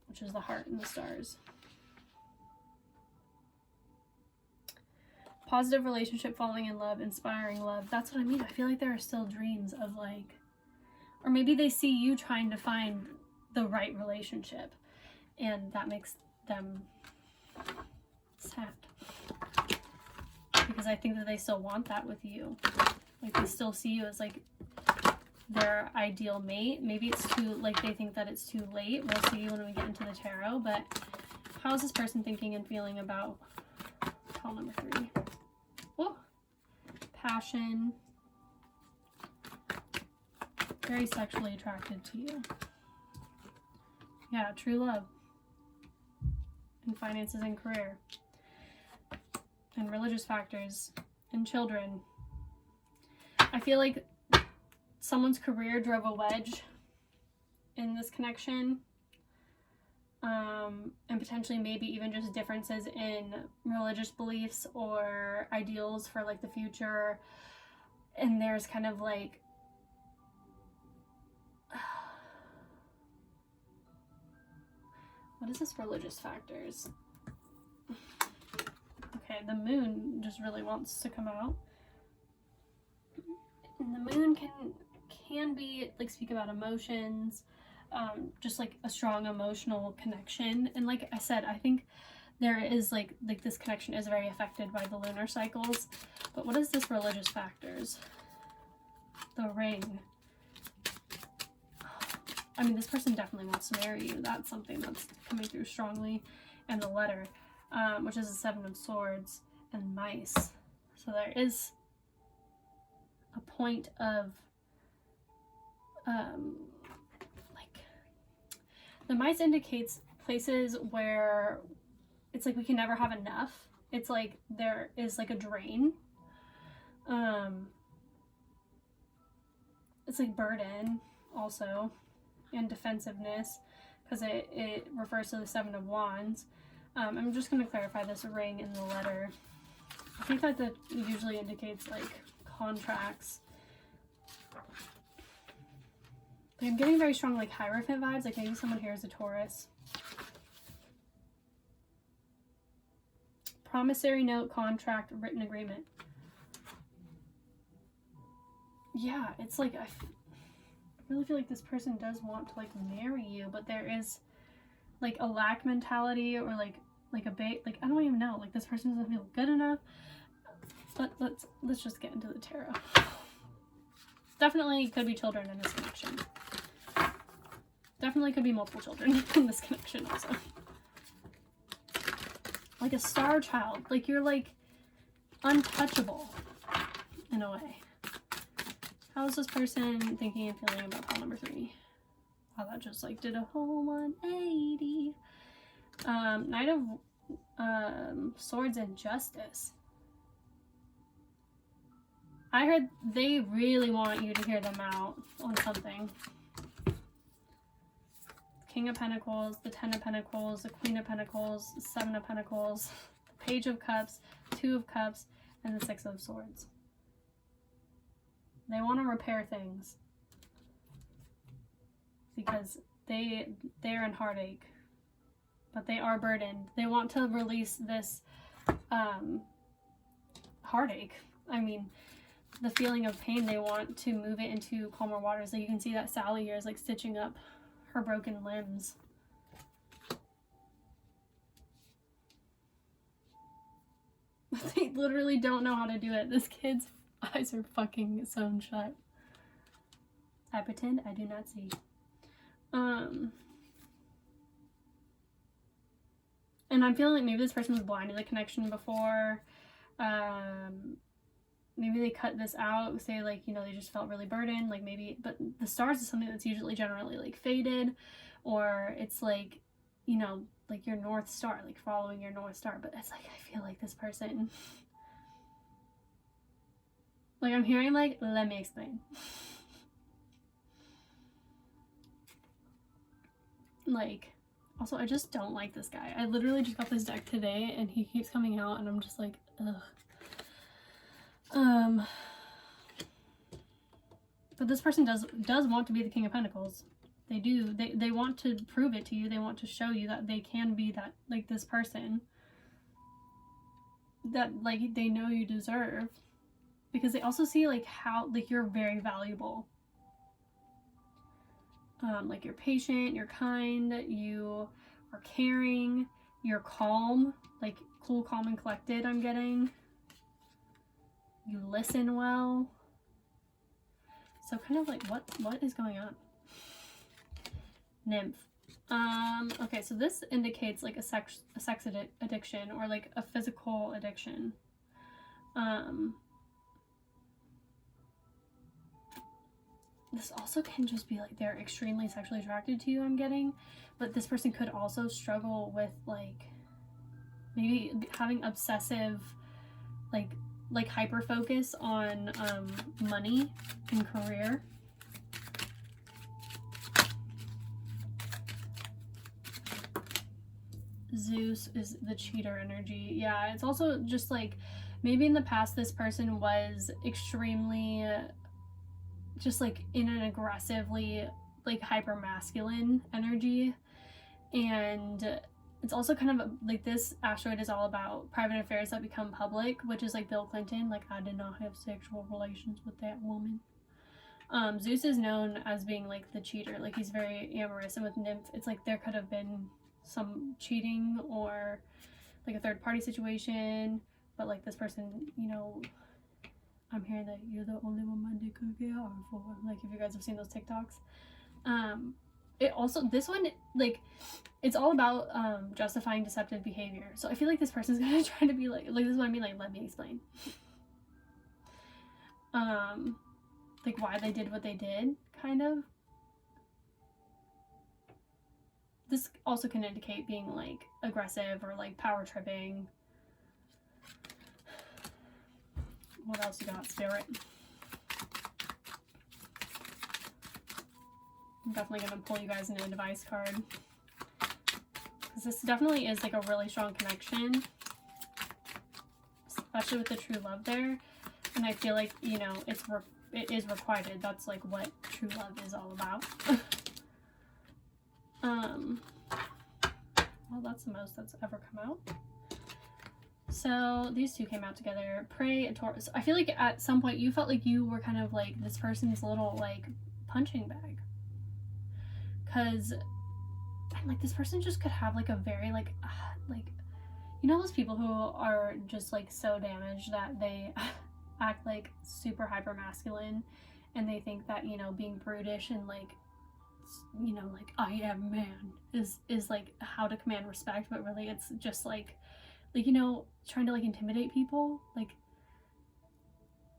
which is the heart and the stars. Positive relationship, falling in love, inspiring love. That's what I mean. I feel like there are still dreams of like, or maybe they see you trying to find the right relationship, and that makes them sad. Because I think that they still want that with you. Like, they still see you as like their ideal mate. Maybe it's too, like, they think that it's too late. We'll see when we get into the tarot. But how is this person thinking and feeling about call number 3? Oh, passion. Very sexually attracted to you. Yeah, true love. And finances and career. And religious factors. And children. I feel like someone's career drove a wedge in this connection. And potentially maybe even just differences in religious beliefs or ideals for like the future. And there's kind of like what is this religious factors? Okay, the moon just really wants to come out. And the moon can be like speak about emotions, just like a strong emotional connection. And like I said, I think there is like this connection is very affected by the lunar cycles. But what is this religious factors? The ring. I mean, this person definitely wants to marry you. That's something that's coming through strongly. And the letter, which is the 7 of Swords and mice. So there is a point of like the mice indicates places where it's like we can never have enough. It's like there is like a drain. It's like burden also, and defensiveness, because it refers to the 7 of Wands. I'm just going to clarify this ring in the letter. I think that usually indicates like contracts. But I'm getting very strong like Hierophant vibes, like maybe someone here is a Taurus. Promissory note, contract, written agreement. Yeah, it's like I really feel like this person does want to like marry you, but there is like a lack mentality or like a bait, like I don't even know, like this person doesn't feel good enough. But let's just get into the tarot. Definitely could be children in this connection. Definitely could be multiple children in this connection also. Like a star child. Like you're like untouchable in a way. How is this person thinking and feeling about call number 3? Wow, that just like did a whole 180. Knight of Swords and Justice. I heard they really want you to hear them out on something. King of Pentacles, the 10 of Pentacles, the Queen of Pentacles, the 7 of Pentacles, the Page of Cups, 2 of Cups, and the 6 of Swords. They want to repair things because they're in heartache, but they are burdened. They want to release this heartache. I mean, the feeling of pain, they want to move it into calmer waters. Like you can see that Sally here is like stitching up her broken limbs. They literally don't know how to do it. This kid's eyes are fucking sewn shut. I pretend I do not see. And I'm feeling like maybe this person was blind to the connection before. Maybe they cut this out, say like, you know, they just felt really burdened, like maybe, but the stars is something that's usually generally like faded, or it's like, you know, like your North Star, like following your North Star. But it's like, I feel like this person, like I'm hearing like, let me explain. Like, also, I just don't like this guy. I literally just got this deck today and he keeps coming out and I'm just like, ugh. But this person does want to be the King of Pentacles. They do. They want to prove it to you. They want to show you that they can be that, like this person. that like they know you deserve, because they also see like how like you're very valuable. Like you're patient, you're kind, you are caring, you're calm, like cool, calm, and collected. I'm getting. You listen well. So kind of like what is going on? Nymph. Okay, so this indicates like a sex addiction or like a physical addiction. This also can just be like they're extremely sexually attracted to you, I'm getting, but this person could also struggle with like maybe having obsessive like hyper focus on money and career. Zeus is the cheater energy. Yeah, it's also just like maybe in the past this person was extremely just like in an aggressively like hyper masculine energy, and it's also kind of like this asteroid is all about private affairs that become public, which is like Bill Clinton, like I did not have sexual relations with that woman. Zeus is known as being like the cheater, like he's very amorous, and with Nymph it's like there could have been some cheating or like a third party situation, but like this person, you know, I'm hearing that you're the only woman they could get out for, like if you guys have seen those TikToks. It also, this one, like it's all about justifying deceptive behavior, so I feel like this person's gonna try to be like this is what I mean, like let me explain like why they did what they did, kind of. This also can indicate being like aggressive or like power tripping. What else you got, Spirit? I'm definitely gonna pull you guys an advice card, because this definitely is like a really strong connection, especially with the true love there. And I feel like, you know, it is requited. That's like what true love is all about. Well, that's the most that's ever come out. So these two came out together. Prey and Taurus. I feel like at some point you felt like you were kind of like this person's little like punching bag, because like this person just could have like a very like you know those people who are just like so damaged that they act like super hyper masculine, and they think that, you know, being brutish and like, you know, like I am man is like how to command respect, but really it's just like you know, trying to like intimidate people. Like,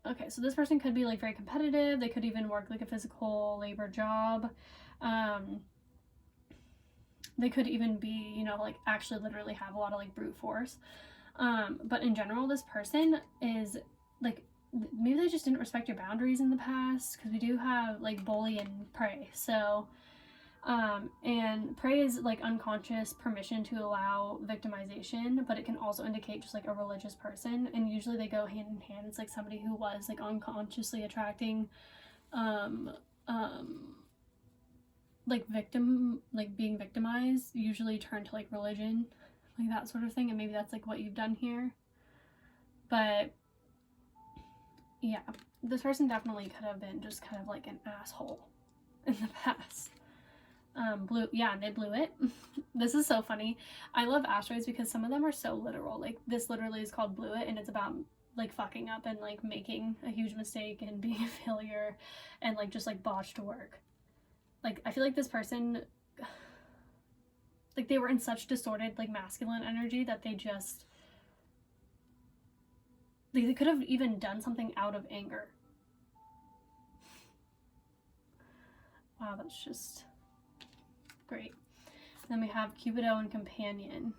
okay, so this person could be like very competitive. They could even work like a physical labor job. They could even be, you know, like actually literally have a lot of like brute force. But in general, this person is like, maybe they just didn't respect your boundaries in the past, because we do have like bully and prey. So and prey is like unconscious permission to allow victimization, but it can also indicate just like a religious person, and usually they go hand in hand. It's like somebody who was like unconsciously attracting like being victimized, usually turn to like religion, like that sort of thing, and maybe that's like what you've done here. But yeah, this person definitely could have been just kind of like an asshole in the past. Yeah, they blew it. This is so funny. I love asteroids because some of them are so literal. Like this literally is called blew it, and it's about like fucking up and like making a huge mistake and being a failure and like just like botched work. Like I feel like this person, like they were in such distorted like masculine energy that they just like they could have even done something out of anger. Wow, that's just great. Then we have Cupido and Companion.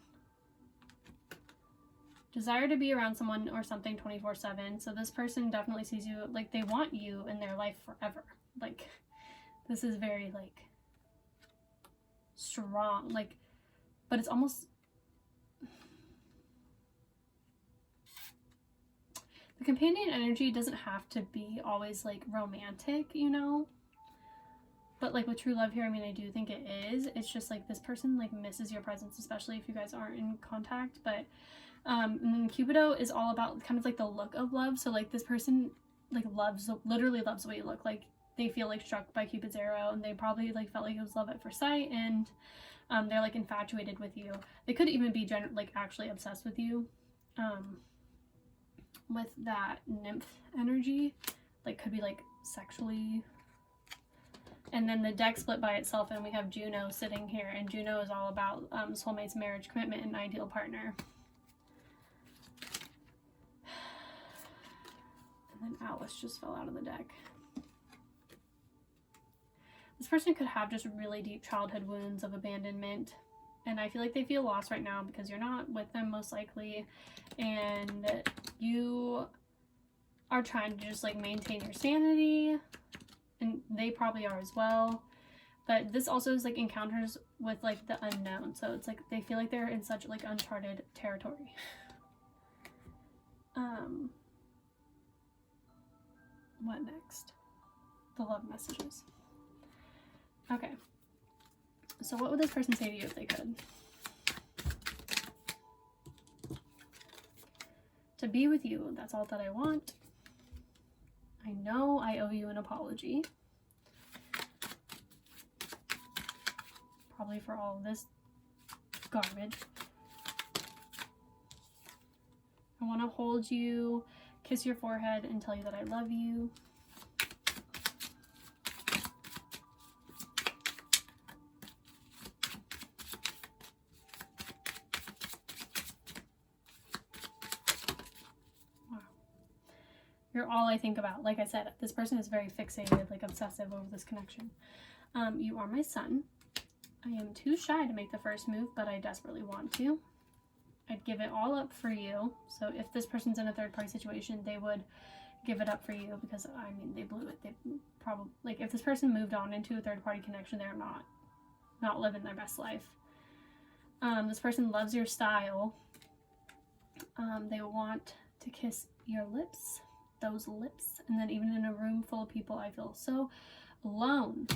Desire to be around someone or something 24/7. So this person definitely sees you, like they want you in their life forever. Like this is very like strong, like, but it's almost, the companion energy doesn't have to be always like romantic, you know, but like with true love here, I mean, I do think it is. It's just like this person like misses your presence, especially if you guys aren't in contact. But And then Cupido is all about kind of like the look of love. So like this person like literally loves the way you look. Like they feel like struck by Cupid's arrow, and they probably like felt like it was love at first sight, and they're like infatuated with you. They could even be like actually obsessed with you, with that nymph energy. Like could be like sexually. And then the deck split by itself, and we have Juno sitting here, and Juno is all about soulmates, marriage, commitment, and ideal partner. And then Alice just fell out of the deck. This person could have just really deep childhood wounds of abandonment, and I feel like they feel lost right now because you're not with them most likely, and you are trying to just like maintain your sanity, and they probably are as well. But this also is like encounters with like the unknown, so it's like they feel like they're in such like uncharted territory. What next? The love messages. Okay, so what would this person say to you if they could? To be with you, that's all that I want. I know I owe you an apology. Probably for all of this garbage. I want to hold you, kiss your forehead, and tell you that I love you. You're all I think about. Like I said, this person is very fixated, like obsessive over this connection. You are my son. I am too shy to make the first move, but I desperately want to. I'd give it all up for you. So if this person's in a third-party situation, they would give it up for you because, I mean, they blew it. They probably, like, if this person moved on into a third-party connection, they're not living their best life. This person loves your style. They want to kiss your lips. Those lips. And then even in a room full of people, I feel so alone.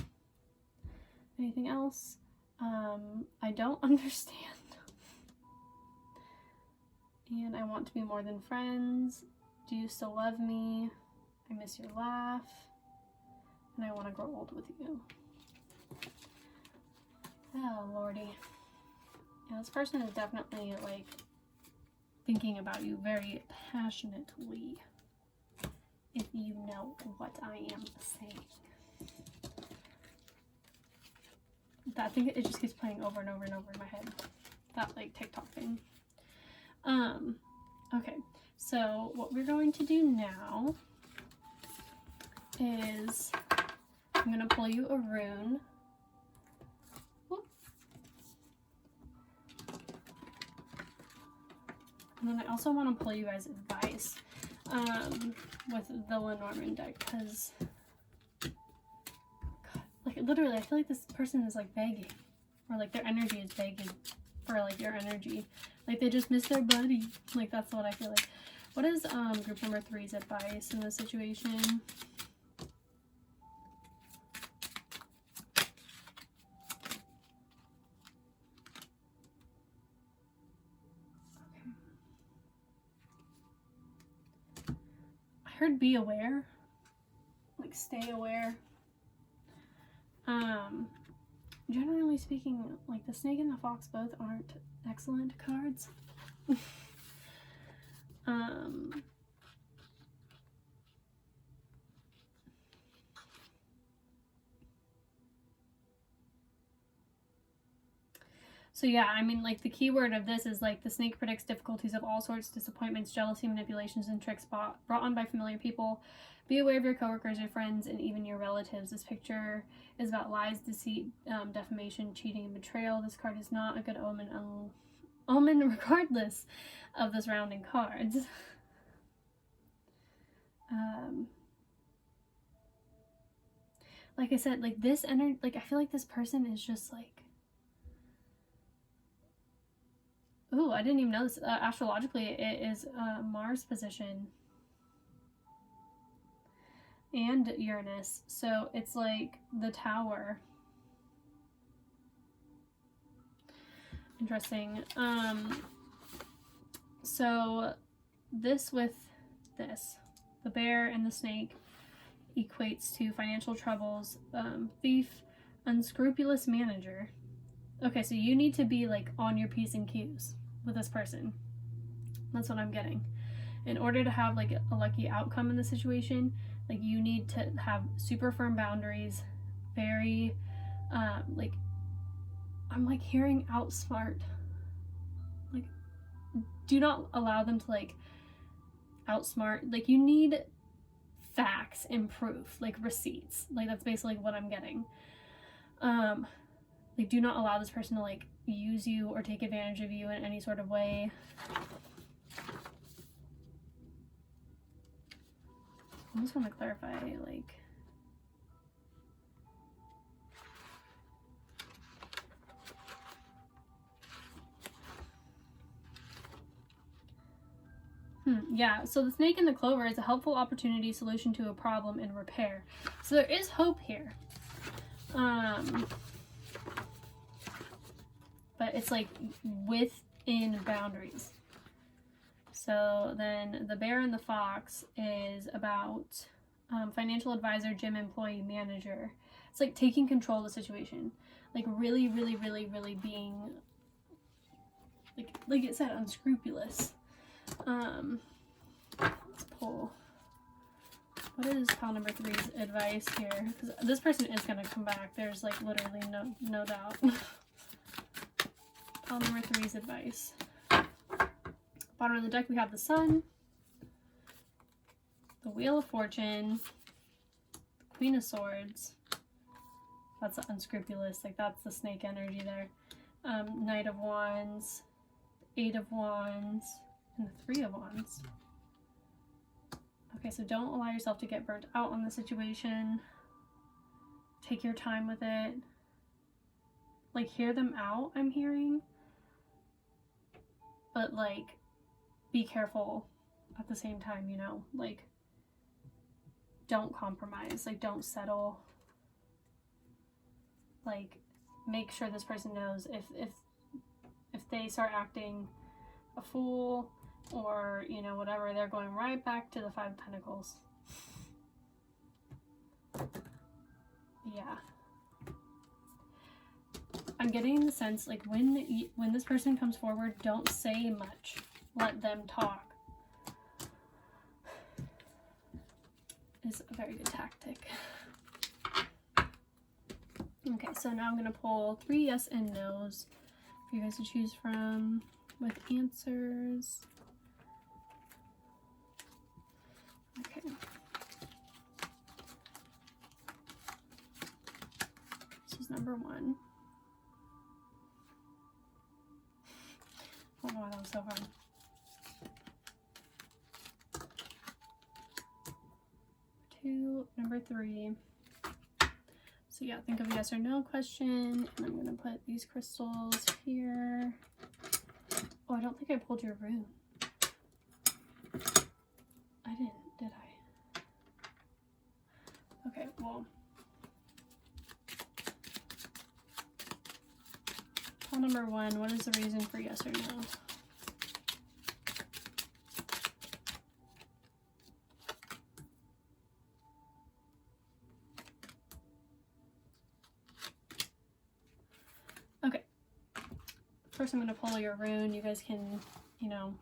Anything else? I don't understand. And I want to be more than friends. Do you still love me? I miss your laugh. And I want to grow old with you. Oh, lordy. Yeah, this person is definitely like thinking about you very passionately. If you know what I am saying. That thing, it just keeps playing over and over and over in my head. That like TikTok thing. Okay, so what we're going to do now is I'm gonna pull you a rune. Whoop. And then I also want to pull you guys advice with the Lenormand deck, because like literally I feel like this person is like begging, or like their energy is begging for like your energy, like they just miss their buddy. Like that's what I feel like. What is group number 3's advice in this situation? I heard be aware, like stay aware. Generally speaking, like the snake and the fox both aren't excellent cards. So yeah, I mean, like the key word of this is like the snake predicts difficulties of all sorts, disappointments, jealousy, manipulations, and tricks brought on by familiar people. Be aware of your coworkers, your friends, and even your relatives. This picture is about lies, deceit, defamation, cheating, and betrayal. This card is not a good omen regardless of the surrounding cards. Like I said, like this energy, like I feel like this person is just like, ooh, I didn't even know this. Astrologically, it is Mars position and Uranus, so it's like the Tower. Interesting. So this with this, the bear and the snake, equates to financial troubles, thief, unscrupulous manager. Okay, so you need to be like on your P's and Q's with this person. That's what I'm getting. In order to have like a lucky outcome in the situation, like you need to have super firm boundaries, very like, I'm like hearing outsmart. Like, do not allow them to like outsmart. Like, you need facts and proof, like receipts. Like, that's basically what I'm getting. Like, do not allow this person to like use you or take advantage of you in any sort of way. I just want to clarify, like, yeah, so the snake and the clover is a helpful opportunity, solution to a problem, and repair. So there is hope here. But it's like within boundaries. So then the bear and the fox is about financial advisor, gym employee, manager. It's like taking control of the situation. Like really, really, really, really being, like it said, unscrupulous. Let's pull. What is pile number 3's advice here? Because this person is going to come back. There's like literally no doubt. Pile number 3's advice. Bottom of the deck we have the Sun, the Wheel of Fortune, the Queen of Swords. That's unscrupulous. Like, that's the snake energy there. Knight of Wands, 8 of Wands, and the 3 of Wands. Okay, so don't allow yourself to get burnt out on the situation. Take your time with it. Like, hear them out, I'm hearing. But, like, be careful at the same time, you know? Like, don't compromise. Like, don't settle. Like, make sure this person knows if they start acting a fool or, you know, whatever, they're going right back to the 5 of Pentacles. Yeah. I'm getting the sense, like, when this person comes forward, don't say much. Let them talk. Is a very good tactic. Okay, so now I'm going to pull 3 yes and no's for you guys to choose from with answers. Okay. This is number 1. Oh wow, that was so hard. Number 3. So yeah, think of a yes or no question, and I'm gonna put these crystals here. Oh, I don't think I pulled your rune. I didn't, did I? Okay, well. Call number 1, what is the reason for yes or no? First, I'm going to pull your rune. You guys can, you know,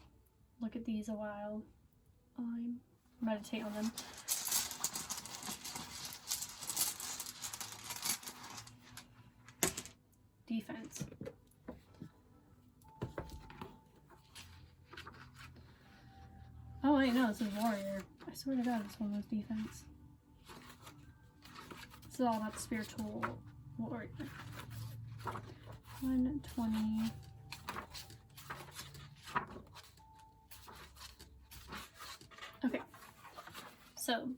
look at these a while. Meditate on them. Defense. Oh, wait, no, this is warrior. I swear to God, this one was defense. This is all about the spiritual warrior. 120. Okay, so,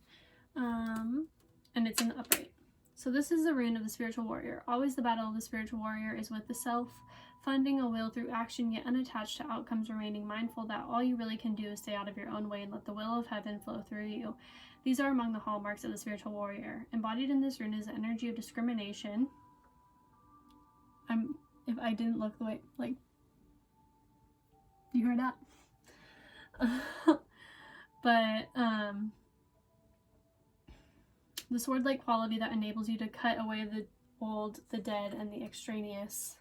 and it's in the upright. So this is the rune of the spiritual warrior. Always the battle of the spiritual warrior is with the self, funding a will through action yet unattached to outcomes, remaining mindful that all you really can do is stay out of your own way and let the will of heaven flow through you. These are among the hallmarks of the spiritual warrior. Embodied in this rune is the energy of discrimination. If I didn't look the way, like, you heard that? But the sword-like quality that enables you to cut away the old, the dead, and the extraneous.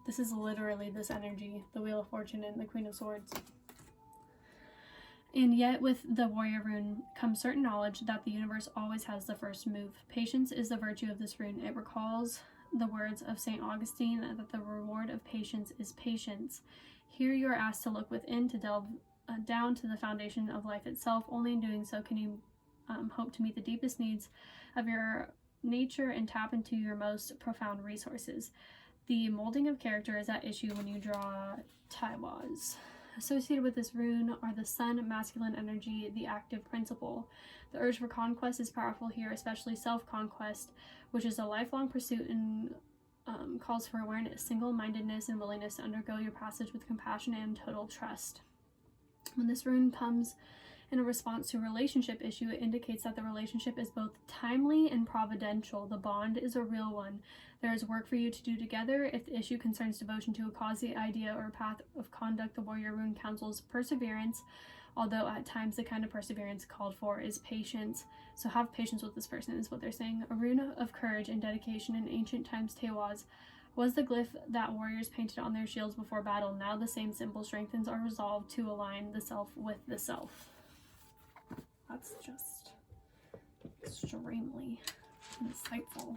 This is literally this energy, the Wheel of Fortune and the Queen of Swords. And yet with the warrior rune comes certain knowledge that the universe always has the first move. Patience is the virtue of this rune. It recalls the words of St. Augustine that the reward of patience is patience. Here you are asked to look within, to delve down to the foundation of life itself. Only in doing so can you hope to meet the deepest needs of your nature and tap into your most profound resources. The molding of character is at issue when you draw Taiwas. Associated with this rune are the sun, masculine energy, the active principle. The urge for conquest is powerful here, especially self-conquest, which is a lifelong pursuit and calls for awareness, single-mindedness, and willingness to undergo your passage with compassion and total trust. When this rune comes in a response to a relationship issue, it indicates that the relationship is both timely and providential. The bond is a real one. There is work for you to do together. If the issue concerns devotion to a cause, the idea, or path of conduct, the warrior rune counsels perseverance, although at times the kind of perseverance called for is patience. So have patience with this person is what they're saying. A rune of courage and dedication in ancient times, Teiwaz, was the glyph that warriors painted on their shields before battle. Now the same symbol strengthens our resolve to align the self with the self. That's just extremely insightful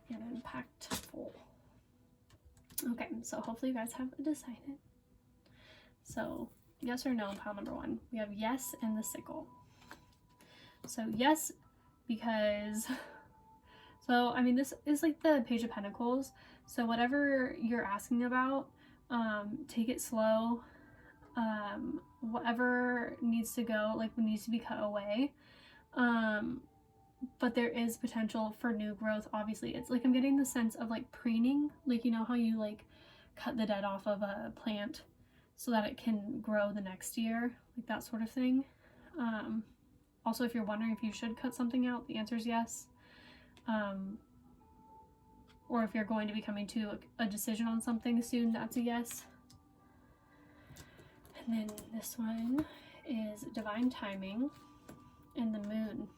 and impactful. Okay, so hopefully you guys have decided. So yes or no, pile number one. We have yes and the sickle. So yes, because, so I mean, this is like the Page of Pentacles. So whatever you're asking about, take it slow. Whatever needs to go, like, needs to be cut away. But there is potential for new growth. Obviously, it's like I'm getting the sense of like preening, like, you know how you like cut the dead off of a plant so that it can grow the next year, like that sort of thing. Also, if you're wondering if you should cut something out, the answer is yes. Or if you're going to be coming to a decision on something soon, that's a yes. And then this one is divine timing and the moon.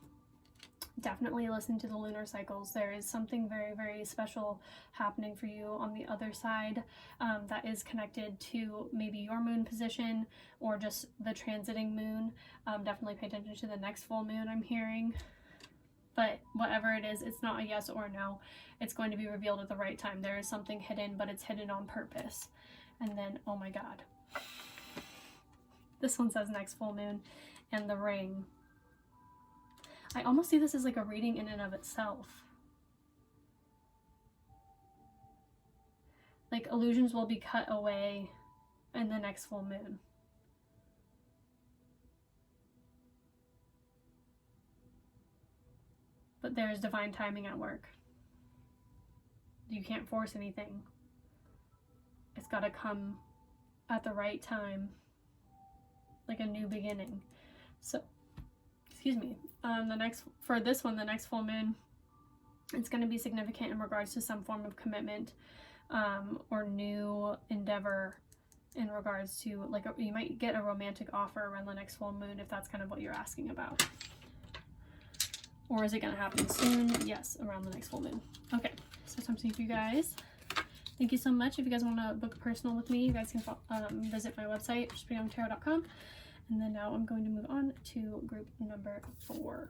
Definitely listen to the lunar cycles. There is something very, very special happening for you on the other side that is connected to maybe your moon position or just the transiting moon. Definitely pay attention to the next full moon, I'm hearing. But whatever it is, it's not a yes or no. It's going to be revealed at the right time. There is something hidden, but it's hidden on purpose. And then, oh my God. This one says next full moon and the ring. I almost see this as like a reading in and of itself. Like illusions will be cut away in the next full moon. But there's divine timing at work. You can't force anything. It's got to come at the right time. Like a new beginning. So, excuse me. The next full moon, it's going to be significant in regards to some form of commitment or new endeavor in regards to, like, you might get a romantic offer around the next full moon if that's kind of what you're asking about. Or is it going to happen soon? Yes, around the next full moon. Okay, so something for you guys. Thank you so much. If you guys want to book a personal with me, you guys can visit my website, justbeyondtarot.com. And then now I'm going to move on to group number 4.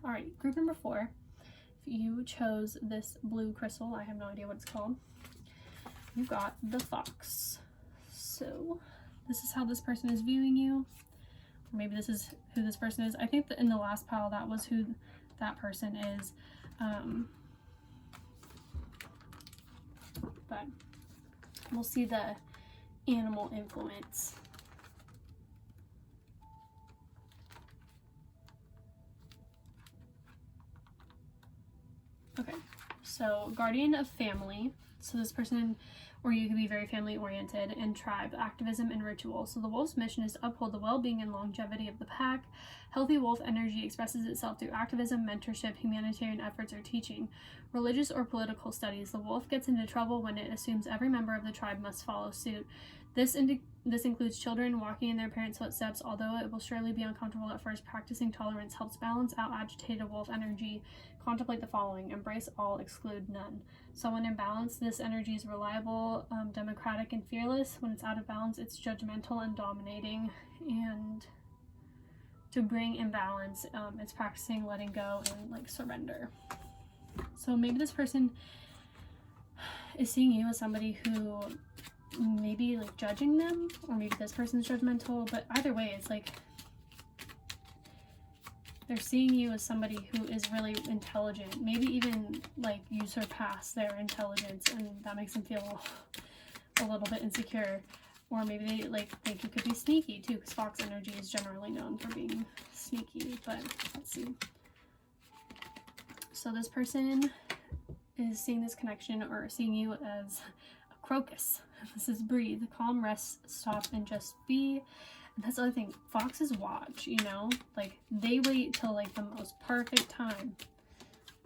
All right, group number 4. If you chose this blue crystal, I have no idea what it's called. You got the fox. So this is how this person is viewing you. Or maybe this is who this person is. I think that in the last pile, that was who that person is. But we'll see the animal influence. Okay, so guardian of family. So this person, or you could be very family oriented, and tribe, activism, and ritual. So the wolf's mission is to uphold the well-being and longevity of the pack. Healthy wolf energy expresses itself through activism, mentorship, humanitarian efforts, or teaching. Religious or political studies. The wolf gets into trouble when it assumes every member of the tribe must follow suit. This includes children walking in their parents' footsteps. Although it will surely be uncomfortable at first, practicing tolerance helps balance out agitated wolf energy. Contemplate the following: embrace all, exclude none. So when in balance, this energy is reliable, democratic, and fearless. When it's out of balance, it's judgmental and dominating. And to bring in balance, it's practicing letting go and like surrender. So maybe this person is seeing you as somebody who maybe like judging them, or maybe this person's judgmental, but either way, it's like they're seeing you as somebody who is really intelligent, maybe even like you surpass their intelligence, and that makes them feel a little bit insecure. Or maybe they like think you could be sneaky too, because fox energy is generally known for being sneaky. But let's see. So this person is seeing this connection, or seeing you as a crocus. This is breathe, calm, rest, stop, and just be. And that's the other thing. Foxes watch, you know? Like, they wait till, like, the most perfect time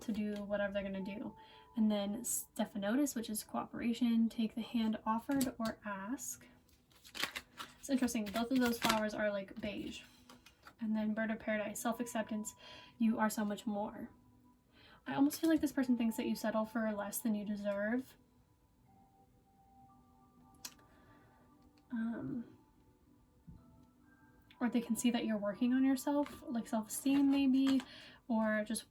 to do whatever they're going to do. And then Stephanotis, which is cooperation, take the hand offered or ask. It's interesting. Both of those flowers are, like, beige. And then bird of paradise, self-acceptance, you are so much more. I almost feel like this person thinks that you settle for less than you deserve. Or they can see that you're working on yourself, like self-esteem maybe, or just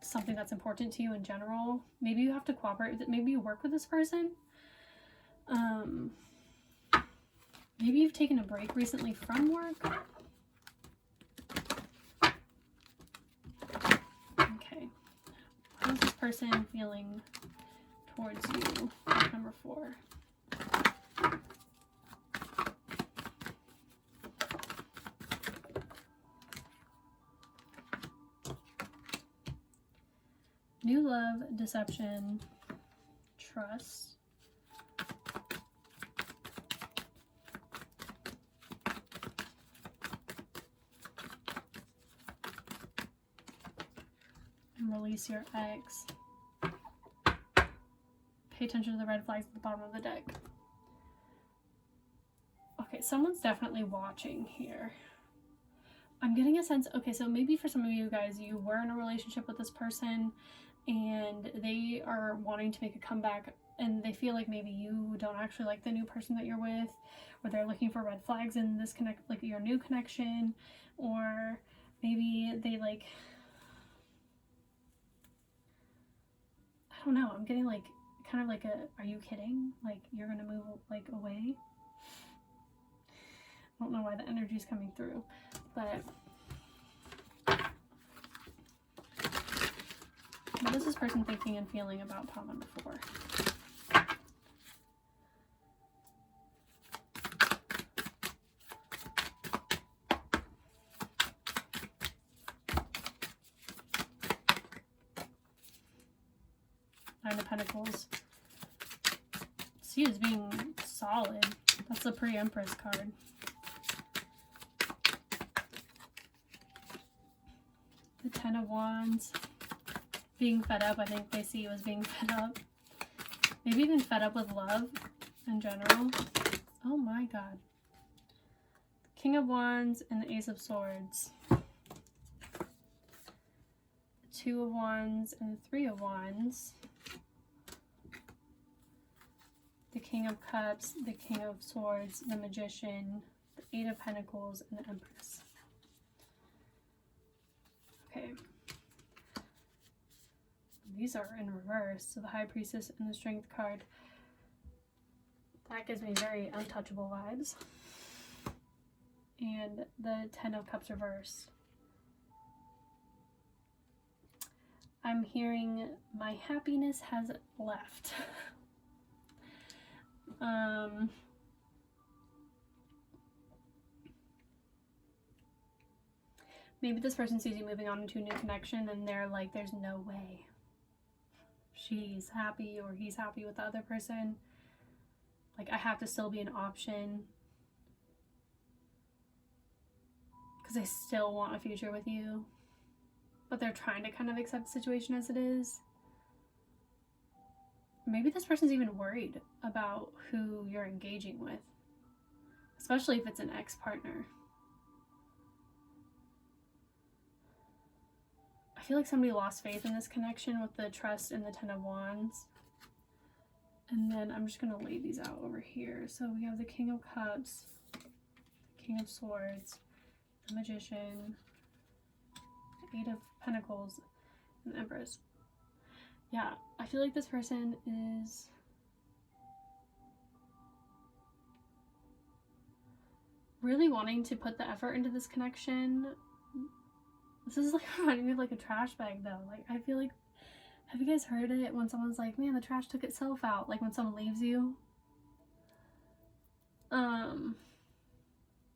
something that's important to you in general. Maybe you have to cooperate with it. Maybe you work with this person. Maybe you've taken a break recently from work. Okay. How is this person feeling towards you? Number 4. New love, deception, trust. And release your ex. Pay attention to the red flags at the bottom of the deck. Okay, someone's definitely watching here. I'm getting a sense, okay, so maybe for some of you guys, you were in a relationship with this person and they are wanting to make a comeback, and they feel like maybe you don't actually like the new person that you're with, or they're looking for red flags in this like your new connection, or maybe they like, I don't know, I'm getting like kind of like a, are you kidding? Like you're gonna move like away? I don't know why the energy is coming through, but what is this person thinking and feeling about pile number 4? Nine of Pentacles. See, it's being solid. That's the Pre-Empress card. The Ten of Wands. Being fed up. I think they see you as being fed up. Maybe even fed up with love in general. Oh my god. King of Wands and the Ace of Swords. The Two of Wands and the Three of Wands. The King of Cups, the King of Swords, the Magician, the Eight of Pentacles, and the Empress. Okay. These are in reverse, so the High Priestess and the Strength card. That gives me very untouchable vibes. And the Ten of Cups reversed. I'm hearing my happiness has left. Maybe this person sees you moving on into a new connection and they're like, there's no way she's happy or he's happy with the other person. Like, I have to still be an option because I still want a future with you. But they're trying to kind of accept the situation as it is. maybe this person's even worried about who you're engaging with, especially if it's an ex-partner. I feel like somebody lost faith in this connection with the trust and the Ten of Wands. And then I'm just going to lay these out over here. So we have the King of Cups, King of Swords, the Magician, the Eight of Pentacles, and the Empress. Yeah, I feel like this person is really wanting to put the effort into this connection. This is like reminding me of like a trash bag though. Like I feel like, have you guys heard it when someone's like, man, the trash took itself out? Like when someone leaves you.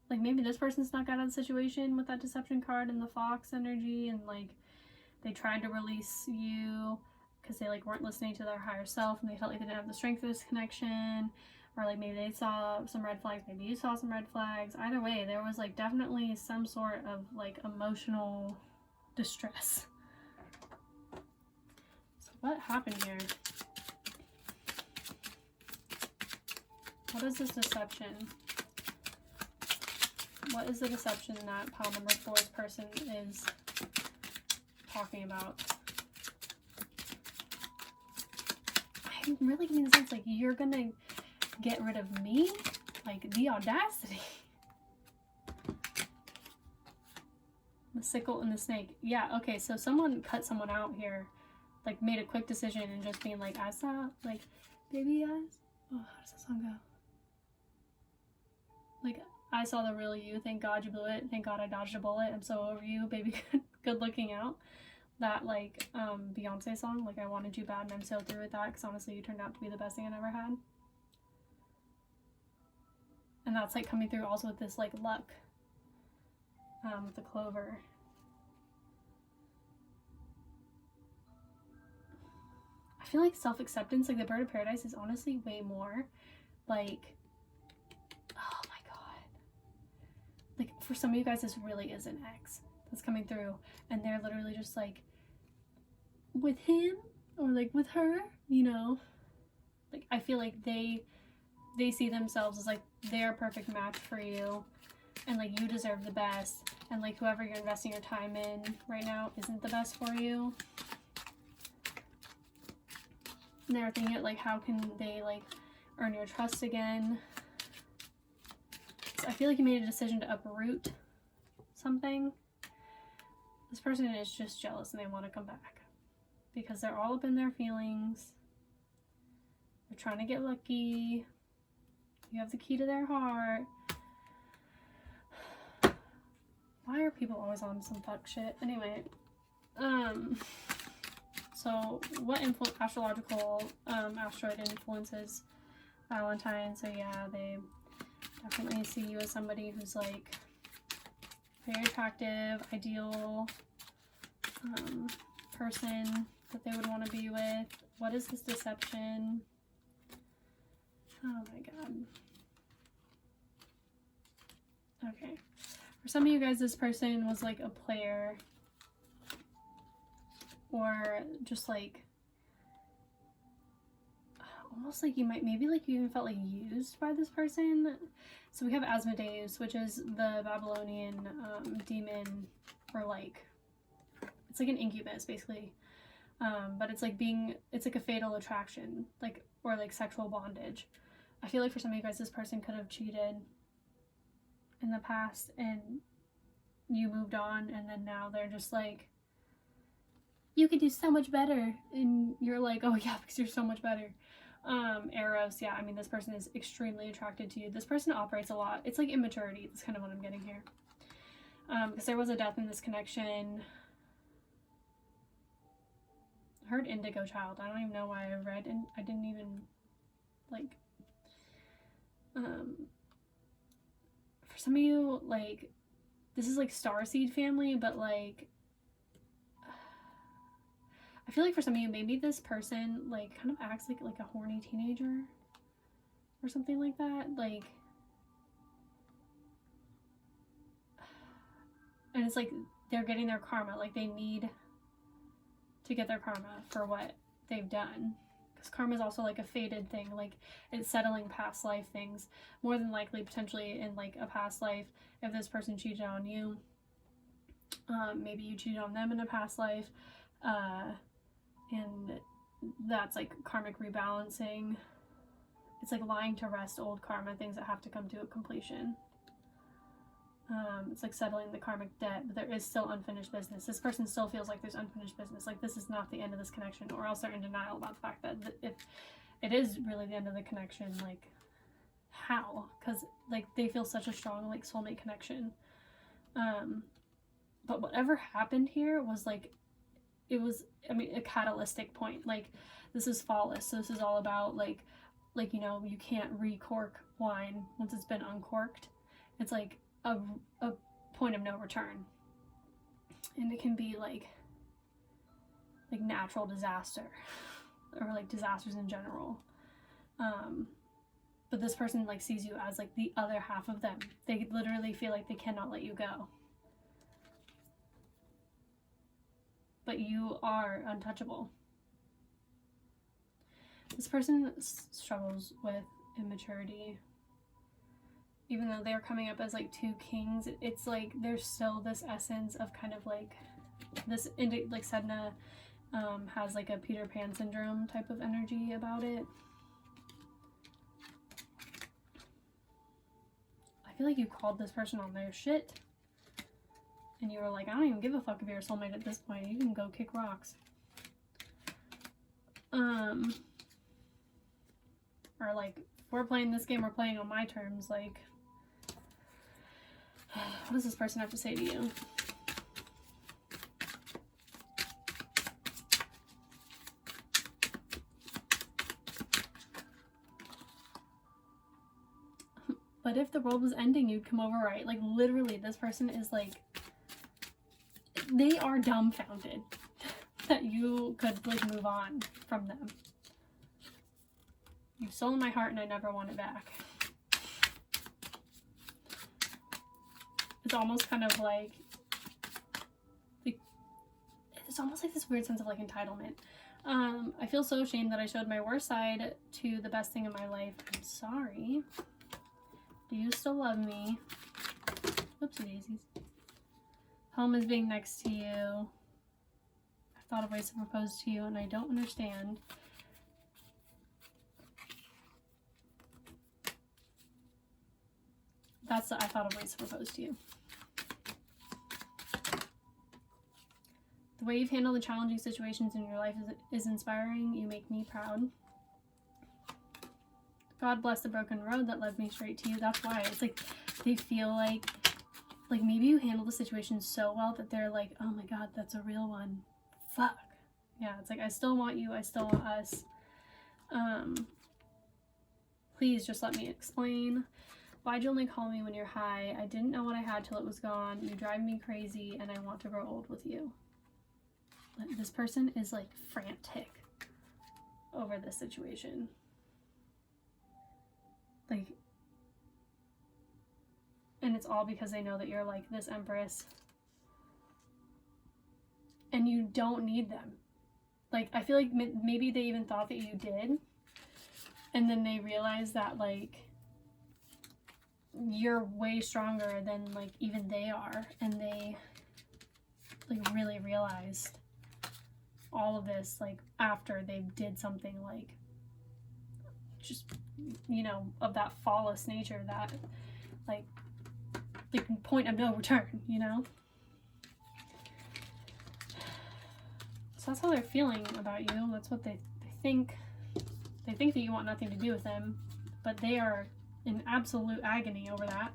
Like maybe this person snuck out of the situation with that deception card and the fox energy, and like they tried to release you because they like weren't listening to their higher self and they felt like they didn't have the strength for this connection. Or like maybe they saw some red flags, maybe you saw some red flags. Either way, there was like definitely some sort of like emotional distress. So what happened here? What is this deception? What is the deception that pile number 4's person is talking about? I'm really getting the sense like you're gonna get rid of me? Like the audacity. The sickle and the snake. Yeah, okay, so someone cut someone out here. Like made a quick decision and just being like, I saw, like, baby eyes. Oh, how does that song go? Like, I saw the real you. Thank God you blew it. Thank God I dodged a bullet. I'm so over you, baby. Good looking out. That, like, Beyonce song. Like, I wanted you bad and I'm so through with that because honestly you turned out to be the best thing I ever had. And that's, like, coming through also with this, like, luck. With the clover. I feel like self-acceptance, like the Bird of Paradise, is honestly way more, like, oh my god. Like, for some of you guys, this really is an ex that's coming through. And they're literally just, like, with him or, like, with her, you know? Like, I feel like they see themselves as, like, they're a perfect match for you. And, like, you deserve the best. And, like, whoever you're investing your time in right now isn't the best for you. And they're thinking, like, how can they, like, earn your trust again? So I feel like you made a decision to uproot something. This person is just jealous and they want to come back. Because they're all up in their feelings. They're trying to get lucky. You have the key to their heart. Why are people always on some fuck shit? Anyway, so what astrological asteroid influences Valentine? So yeah, they definitely see you as somebody who's like very attractive, ideal person that they would want to be with. What is this deception? Oh my god. Okay. For some of you guys, this person was like a player, or just like almost like you might, maybe like you even felt like used by this person. So we have Asmodeus, which is the Babylonian demon, or like, it's like an incubus basically. But it's like it's like a fatal attraction, like, or like sexual bondage. I feel like for some of you guys, this person could have cheated in the past and you moved on, and then now they're just like, you could do so much better, and you're like, oh yeah, because you're so much better. Eros, yeah, I mean, this person is extremely attracted to you. This person operates a lot. It's like immaturity. That's kind of what I'm getting here. Because there was a death in this connection. I heard indigo child. I don't even know why I read, and I didn't even, like, for some of you, like, this is like starseed family, but like, I feel like for some of you, maybe this person like kind of acts like a horny teenager or something like that. Like, and it's like they're getting their karma. Like, they need to get their karma for what they've done. Because karma is also like a fated thing, like it's settling past life things. More than likely, potentially in like a past life, if this person cheated on you, maybe you cheated on them in a past life, and that's like karmic rebalancing. It's like lying to rest old karma, things that have to come to a completion. It's like settling the karmic debt, but there is still unfinished business. This person still feels like there's unfinished business. Like this is not the end of this connection, or else they're in denial about the fact that if it is really the end of the connection, like how? Because like they feel such a strong like soulmate connection. But whatever happened here was like, it was, I mean, a catalytic point. Like this is flawless. So this is all about like, you know, you can't re-cork wine once it's been uncorked. It's like a point of no return, and it can be like natural disaster or like disasters in general. But this person like sees you as like the other half of them. They literally feel like they cannot let you go, but you are untouchable. This person struggles with immaturity. Even though they're coming up as like two kings, it's like there's still this essence of kind of like this, like Sedna has like a Peter Pan syndrome type of energy about it. I feel like you called this person on their shit, and you were like, I don't even give a fuck if you're a soulmate at this point. You can go kick rocks. Or like, if we're playing this game, we're playing on my terms. Like, what does this person have to say to you? But if the world was ending, you'd come over, right? Like, literally, this person is like, they are dumbfounded that you could like move on from them. You've stolen my heart and I never want it back. It's almost kind of like it's almost like this weird sense of like entitlement. I feel so ashamed that I showed my worst side to the best thing in my life. I'm sorry. Do you still love me? Oopsie daisies. Home is being next to you. I've thought of ways to propose to you and I don't understand. That's the I thought of ways to propose to you. The way you've handled the challenging situations in your life is inspiring. You make me proud. God bless the broken road that led me straight to you. That's why. It's like they feel like maybe you handle the situation so well that they're like, oh my God, that's a real one. Fuck. Yeah, it's like, I still want you. I still want us. Please just let me explain. Why'd you only call me when you're high? I didn't know what I had till it was gone. You drive me crazy and I want to grow old with you. This person is like frantic over this situation. Like, and it's all because they know that you're like this empress and you don't need them. Like, I feel like maybe they even thought that you did, and then they realized that like you're way stronger than like even they are, and they like really realized all of this like after they did something like just, you know, of that flawless nature, that like the point of no return, you know. So that's how they're feeling about you. That's what they think. They think that you want nothing to do with them, but they are in absolute agony over that.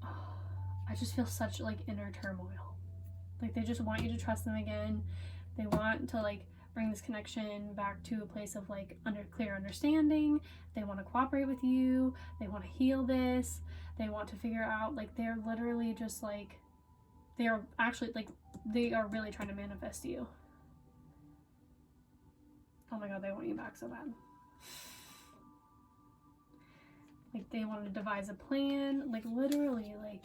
I just feel such like inner turmoil. Like they just want you to trust them again. They want to like bring this connection back to a place of like clear understanding. They want to cooperate with you. They want to heal this. They want to figure out, like, they're literally just like, they are actually like, they are really trying to manifest you. Oh my God, they want you back so bad. Like they want to devise a plan, like literally, like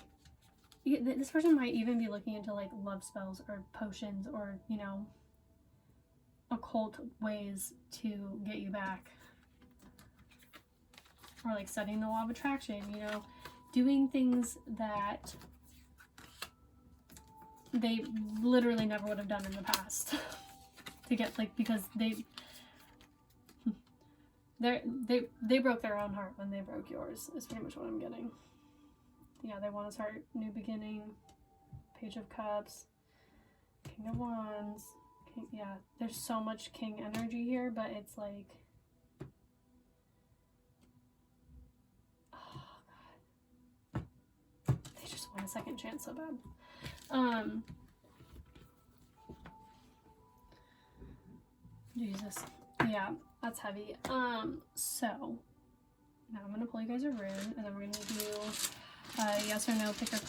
this person might even be looking into like love spells or potions or, you know, occult ways to get you back. Or like studying the law of attraction, you know, doing things that they literally never would have done in the past to get, like, because they broke their own heart when they broke yours, is pretty much what I'm getting. Yeah, they want to start new beginning. Page of Cups, King of Wands, King, yeah, there's so much King energy here, but it's like, oh god, they just want a second chance so bad. Jesus, yeah, that's heavy. So now I'm gonna pull you guys a rune, and then we're gonna do yes or no, pick a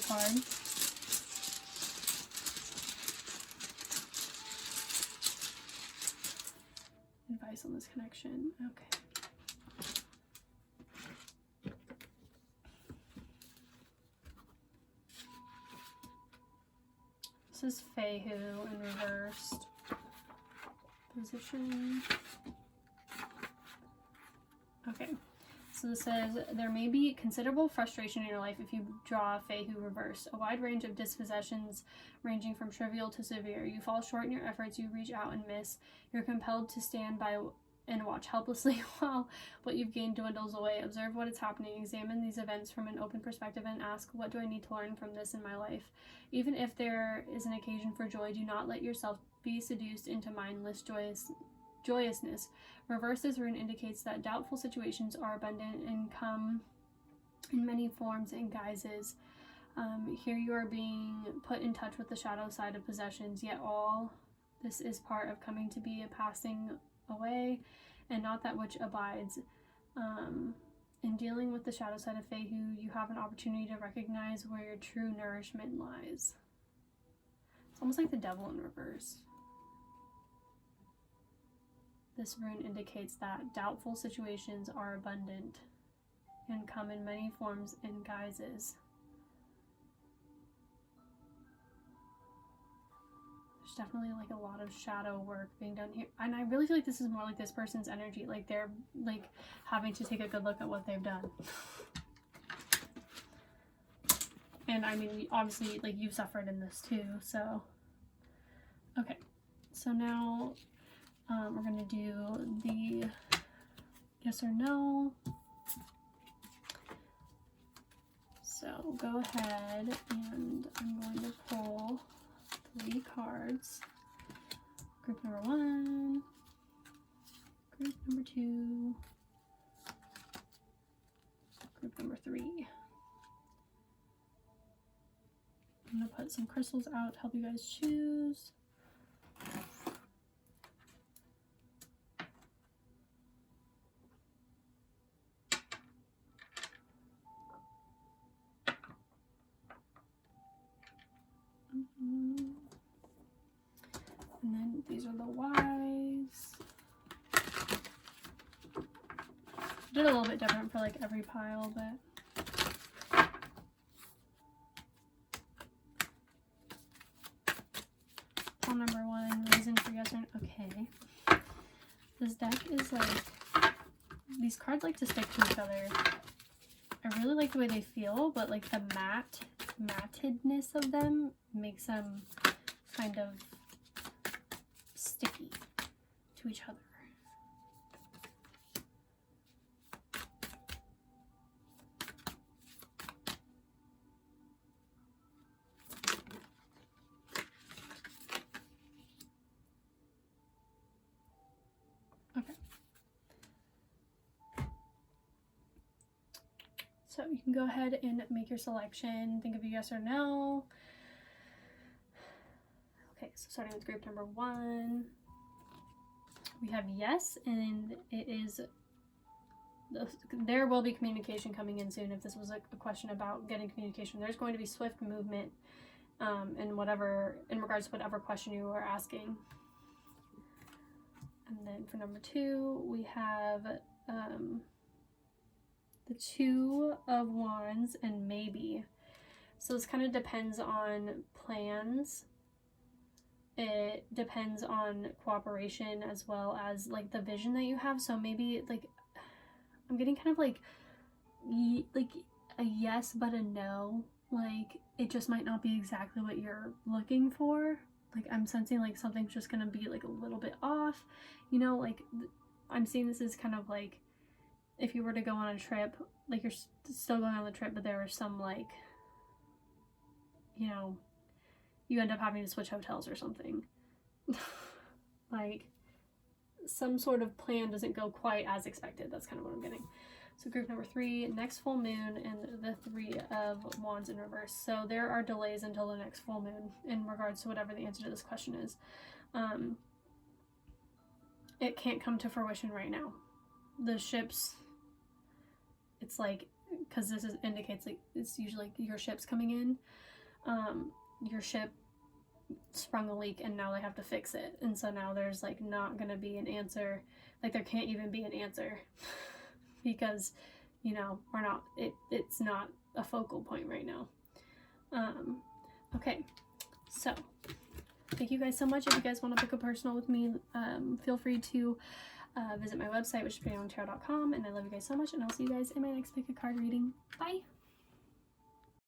card. Advice on this connection. Okay. This is Feihu in reversed position. Okay. So this says, there may be considerable frustration in your life if you draw Feihu reverse. A wide range of dispossessions ranging from trivial to severe. You fall short in your efforts, you reach out and miss. You're compelled to stand by and watch helplessly while what you've gained dwindles away. Observe what is happening. Examine these events from an open perspective and ask, what do I need to learn from this in my life? Even if there is an occasion for joy, do not let yourself be seduced into mindless joyousness. Reverse this rune indicates that doubtful situations are abundant and come in many forms and guises. Here you are being put in touch with the shadow side of possessions, yet all this is part of coming to be a passing away and not that which abides. In dealing with the shadow side of Feihu, you have an opportunity to recognize where your true nourishment lies. It's almost like the devil in reverse. This rune indicates that doubtful situations are abundant and come in many forms and guises. There's definitely like a lot of shadow work being done here. And I really feel like this is more like this person's energy. Like they're like having to take a good look at what they've done. And I mean, obviously, like you've suffered in this too, so. Okay, so now we're gonna do the yes or no. So go ahead and I'm going to pull 3 cards. Group number 1, group number 2, group number 3. I'm gonna put some crystals out to help you guys choose. And then these are the Wise. Did a little bit different for like every pile, but pile number 1, reason for yes or no. Okay. This deck is like, these cards like to stick to each other. I really like the way they feel, but like the mattedness of them makes them kind of sticky to each other. Okay. So you can go ahead and make your selection. Think of a yes or no. Okay, so starting with group number 1, we have yes, and it is, there will be communication coming in soon. If this was a question about getting communication, there's going to be swift movement in regards to whatever question you are asking. And then for number 2, we have the Two of Wands, and maybe. So this kind of depends on plans. It depends on cooperation as well as like the vision that you have. So maybe like I'm getting kind of like a yes but a no. Like it just might not be exactly what you're looking for. Like I'm sensing like something's just gonna be like a little bit off. You know, like I'm seeing this as kind of like if you were to go on a trip, like you're still going on the trip, but there are some like, you know, you end up having to switch hotels or something. Like some sort of plan doesn't go quite as expected. That's kind of what I'm getting. So group number 3, next full moon, and the 3 of Wands in reverse. So there are delays until the next full moon in regards to whatever the answer to this question is. It can't come to fruition right now. The ships, it's like, because this indicates like it's usually like your ship's coming in. Your ship sprung a leak and now they have to fix it, and so now there's like not gonna be an answer. Like there can't even be an answer because, you know, we're not, it's not a focal point right now. Okay, so thank you guys so much. If you guys want to book a personal with me, feel free to visit my website, which is prettyontarot.com, and I love you guys so much, and I'll see you guys in my next pick a card reading. Bye.